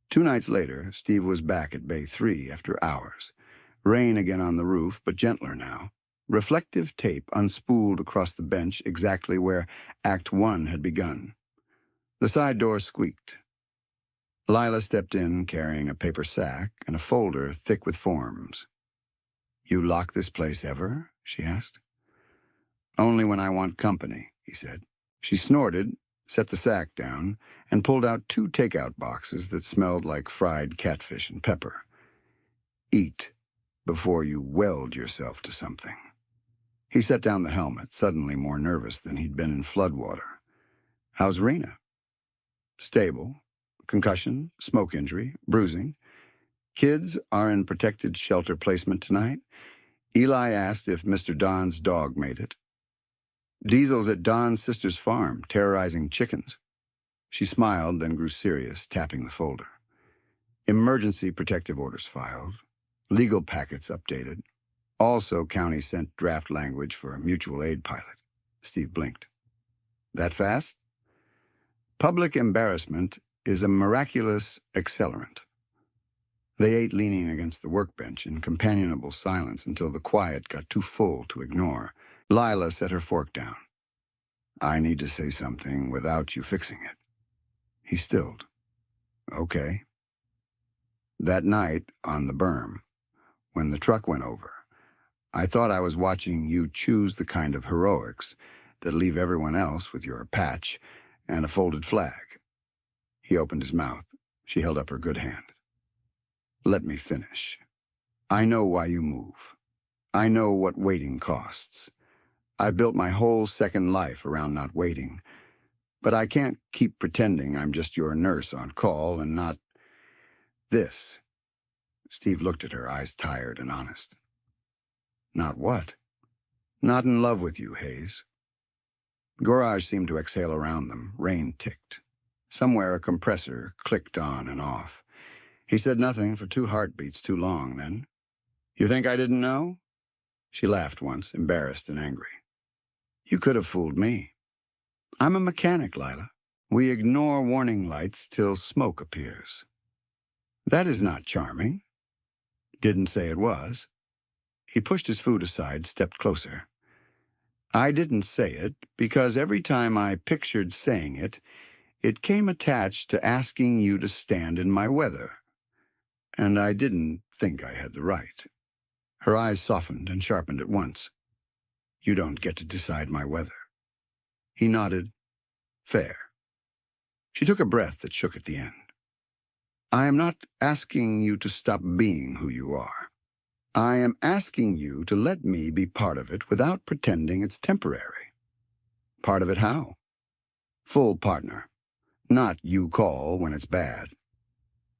[SPEAKER 1] 2 nights later, Steve was back at Bay 3 after hours. Rain again on the roof, but gentler now. Reflective tape unspooled across the bench exactly where Act 1 had begun. The side door squeaked. Lila stepped in carrying a paper sack and a folder thick with forms. You lock this place ever? She asked. Only when I want company, he said. She snorted, set the sack down, and pulled out 2 takeout boxes that smelled like fried catfish and pepper. Eat before you weld yourself to something. He set down the helmet, suddenly more nervous than he'd been in floodwater. How's Rena? Stable. Concussion, smoke injury, bruising. Kids are in protected shelter placement tonight. Eli asked if Mr. Don's dog made it. Diesel's at Don's sister's farm, terrorizing chickens. She smiled, then grew serious, tapping the folder. Emergency protective orders filed. Legal packets updated. Also, county sent draft language for a mutual aid pilot. Steve blinked. That fast? Public embarrassment is a miraculous accelerant. They ate leaning against the workbench in companionable silence until the quiet got too full to ignore. Lila set her fork down. I need to say something without you fixing it. He stilled. Okay. That night on the berm, when the truck went over, I thought I was watching you choose the kind of heroics that leave everyone else with your patch and a folded flag. He opened his mouth. She held up her good hand. Let me finish. I know why you move. I know what waiting costs. I've built my whole second life around not waiting, but I can't keep pretending I'm just your nurse on call and not this. Steve looked at her, eyes tired and honest. Not what? Not in love with you, Hayes. Garage seemed to exhale around them. Rain ticked. Somewhere a compressor clicked on and off. He said nothing for 2 heartbeats too long, then. You think I didn't know? She laughed once, embarrassed and angry. You could have fooled me. I'm a mechanic, Lila. We ignore warning lights till smoke appears. That is not charming. Didn't say it was. He pushed his food aside, stepped closer. I didn't say it because every time I pictured saying it, it came attached to asking you to stand in my weather. And I didn't think I had the right. Her eyes softened and sharpened at once. You don't get to decide my weather. He nodded. Fair. She took a breath that shook at the end. I am not asking you to stop being who you are. I am asking you to let me be part of it without pretending it's temporary. Part of it how? Full partner. Not you call when it's bad.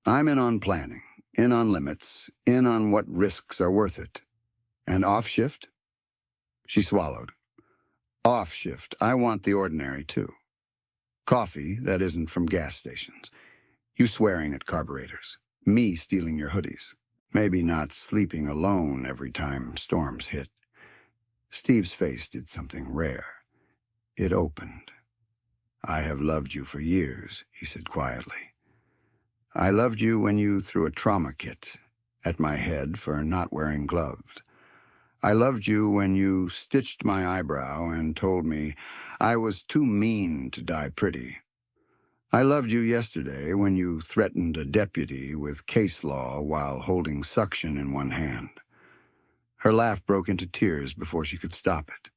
[SPEAKER 1] I'm in on planning, in on limits, in on what risks are worth it. And off shift? She swallowed. Off shift, I want the ordinary too. Coffee that isn't from gas stations. You swearing at carburetors. Me stealing your hoodies. Maybe not sleeping alone every time storms hit. Steve's face did something rare. It opened. I have loved you for years, he said quietly. I loved you when you threw a trauma kit at my head for not wearing gloves. I loved you when you stitched my eyebrow and told me I was too mean to die pretty. I loved you yesterday when you threatened a deputy with case law while holding suction in one hand. Her laugh broke into tears before she could stop it.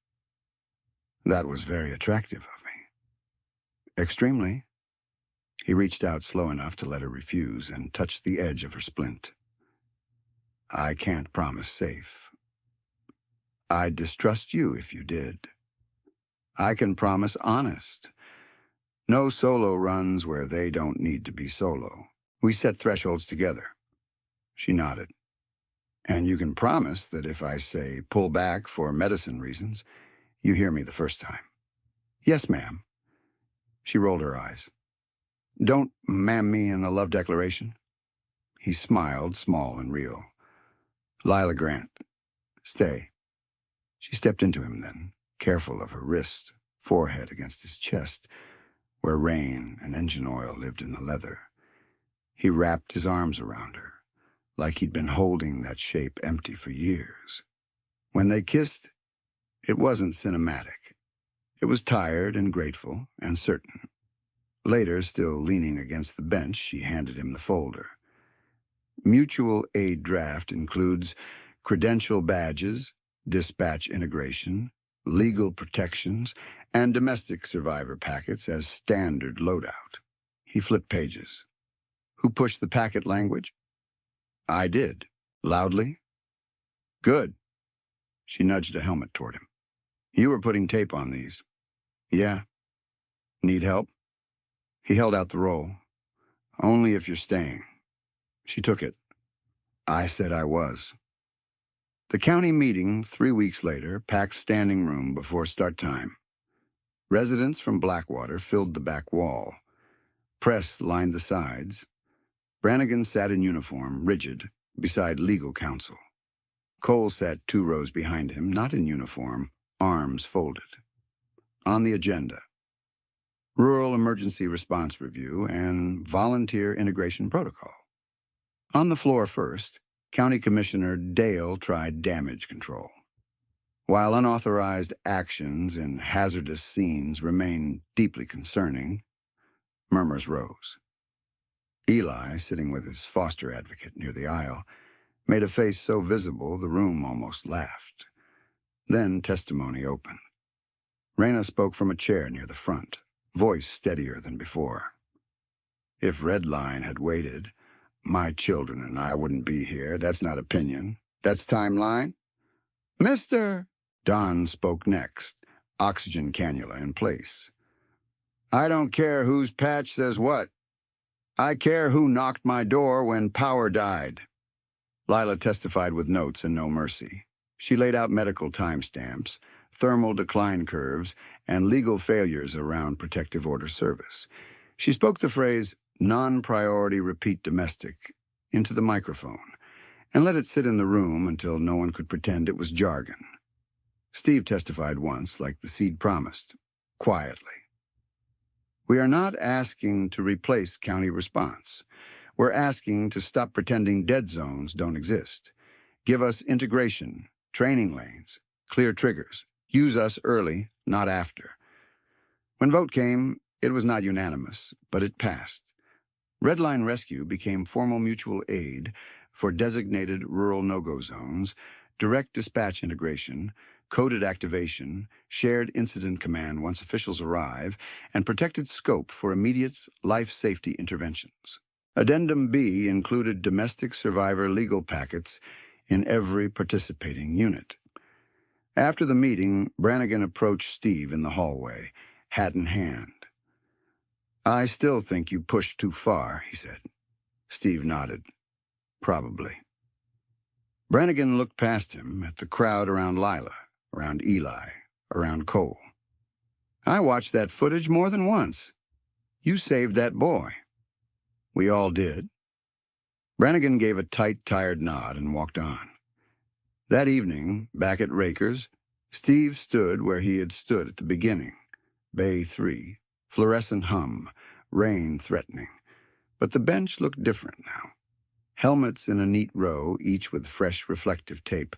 [SPEAKER 1] That was very attractive of me. Extremely. He reached out slow enough to let her refuse and touched the edge of her splint. I can't promise safe. I'd distrust you if you did. I can promise honest. No solo runs where they don't need to be solo. We set thresholds together. She nodded. And you can promise that if I say pull back for medicine reasons, you hear me the first time. Yes, ma'am. She rolled her eyes. Don't ma'am me in a love declaration. He smiled, small and real. Lila Grant, stay. She stepped into him then, careful of her wrist, forehead against his chest, where rain and engine oil lived in the leather. He wrapped his arms around her, like he'd been holding that shape empty for years. When they kissed, it wasn't cinematic. It was tired and grateful and certain. Later, still leaning against the bench, she handed him the folder. Mutual aid draft includes credential badges, dispatch integration, legal protections, and domestic survivor packets as standard loadout. He flipped pages. Who pushed the packet language? I did. Loudly? Good. She nudged a helmet toward him. You were putting tape on these. Yeah. Need help? He held out the roll. Only if you're staying. She took it. I said I was. The county meeting 3 weeks later packed standing room before start time. Residents from Blackwater filled the back wall. Press lined the sides. Brannigan sat in uniform, rigid, beside legal counsel. Cole sat 2 rows behind him, not in uniform, arms folded. On the agenda, Rural Emergency Response Review and Volunteer Integration Protocol. On the floor first, County Commissioner Dale tried damage control. While unauthorized actions in hazardous scenes remained deeply concerning, murmurs rose. Eli, sitting with his foster advocate near the aisle, made a face so visible the room almost laughed. Then testimony opened. Raina spoke from a chair near the front, voice steadier than before. If Redline had waited, my children and I wouldn't be here. That's not opinion. That's timeline. Mister! Don spoke next, oxygen cannula in place. I don't care whose patch says what. I care who knocked my door when power died. Lila testified with notes and no mercy. She laid out medical timestamps, thermal decline curves, and legal failures around protective order service. She spoke the phrase, non-priority repeat domestic, into the microphone, and let it sit in the room until no one could pretend it was jargon. Steve testified once, like the seed promised, quietly. We are not asking to replace county response. We're asking to stop pretending dead zones don't exist. Give us integration, training lanes, clear triggers. Use us early, not after. When vote came, it was not unanimous, but it passed. Redline Rescue became formal mutual aid for designated rural no-go zones, direct dispatch integration, coded activation, shared incident command once officials arrive, and protected scope for immediate life safety interventions. Addendum B included domestic survivor legal packets in every participating unit. After the meeting, Brannigan approached Steve in the hallway, hat in hand. "I still think you pushed too far," he said. Steve nodded. "Probably." Brannigan looked past him at the crowd around Lila, around Eli, around Cole. "I watched that footage more than once. You saved that boy." "We all did." Brannigan gave a tight, tired nod and walked on. That evening, back at Rakers, Steve stood where he had stood at the beginning. Bay 3, fluorescent hum, rain threatening. But the bench looked different now. Helmets in a neat row, each with fresh reflective tape,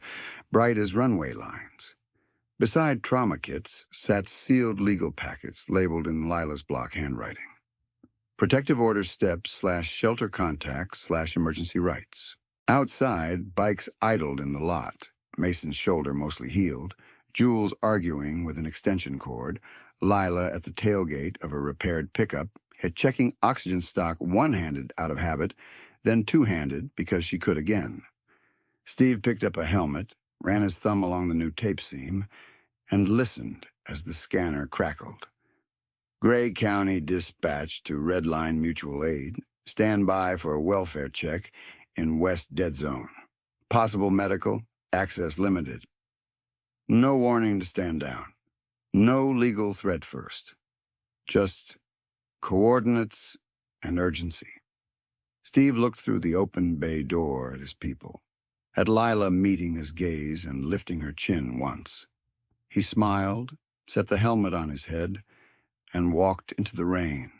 [SPEAKER 1] bright as runway lines. Beside trauma kits sat sealed legal packets labeled in Lila's block handwriting. Protective order steps / shelter contacts / emergency rights. Outside, bikes idled in the lot, Mason's shoulder mostly healed, Jules arguing with an extension cord, Lila at the tailgate of a repaired pickup, had checking oxygen stock one-handed out of habit, then two-handed because she could again. Steve picked up a helmet, ran his thumb along the new tape seam, and listened as the scanner crackled. Gray County dispatched to Red Line Mutual Aid, stand by for a welfare check in West Dead Zone. Possible medical, access limited. No warning to stand down. No legal threat first. Just coordinates and urgency. Steve looked through the open bay door at his people, at Lila meeting his gaze and lifting her chin once. He smiled, set the helmet on his head, and walked into the rain.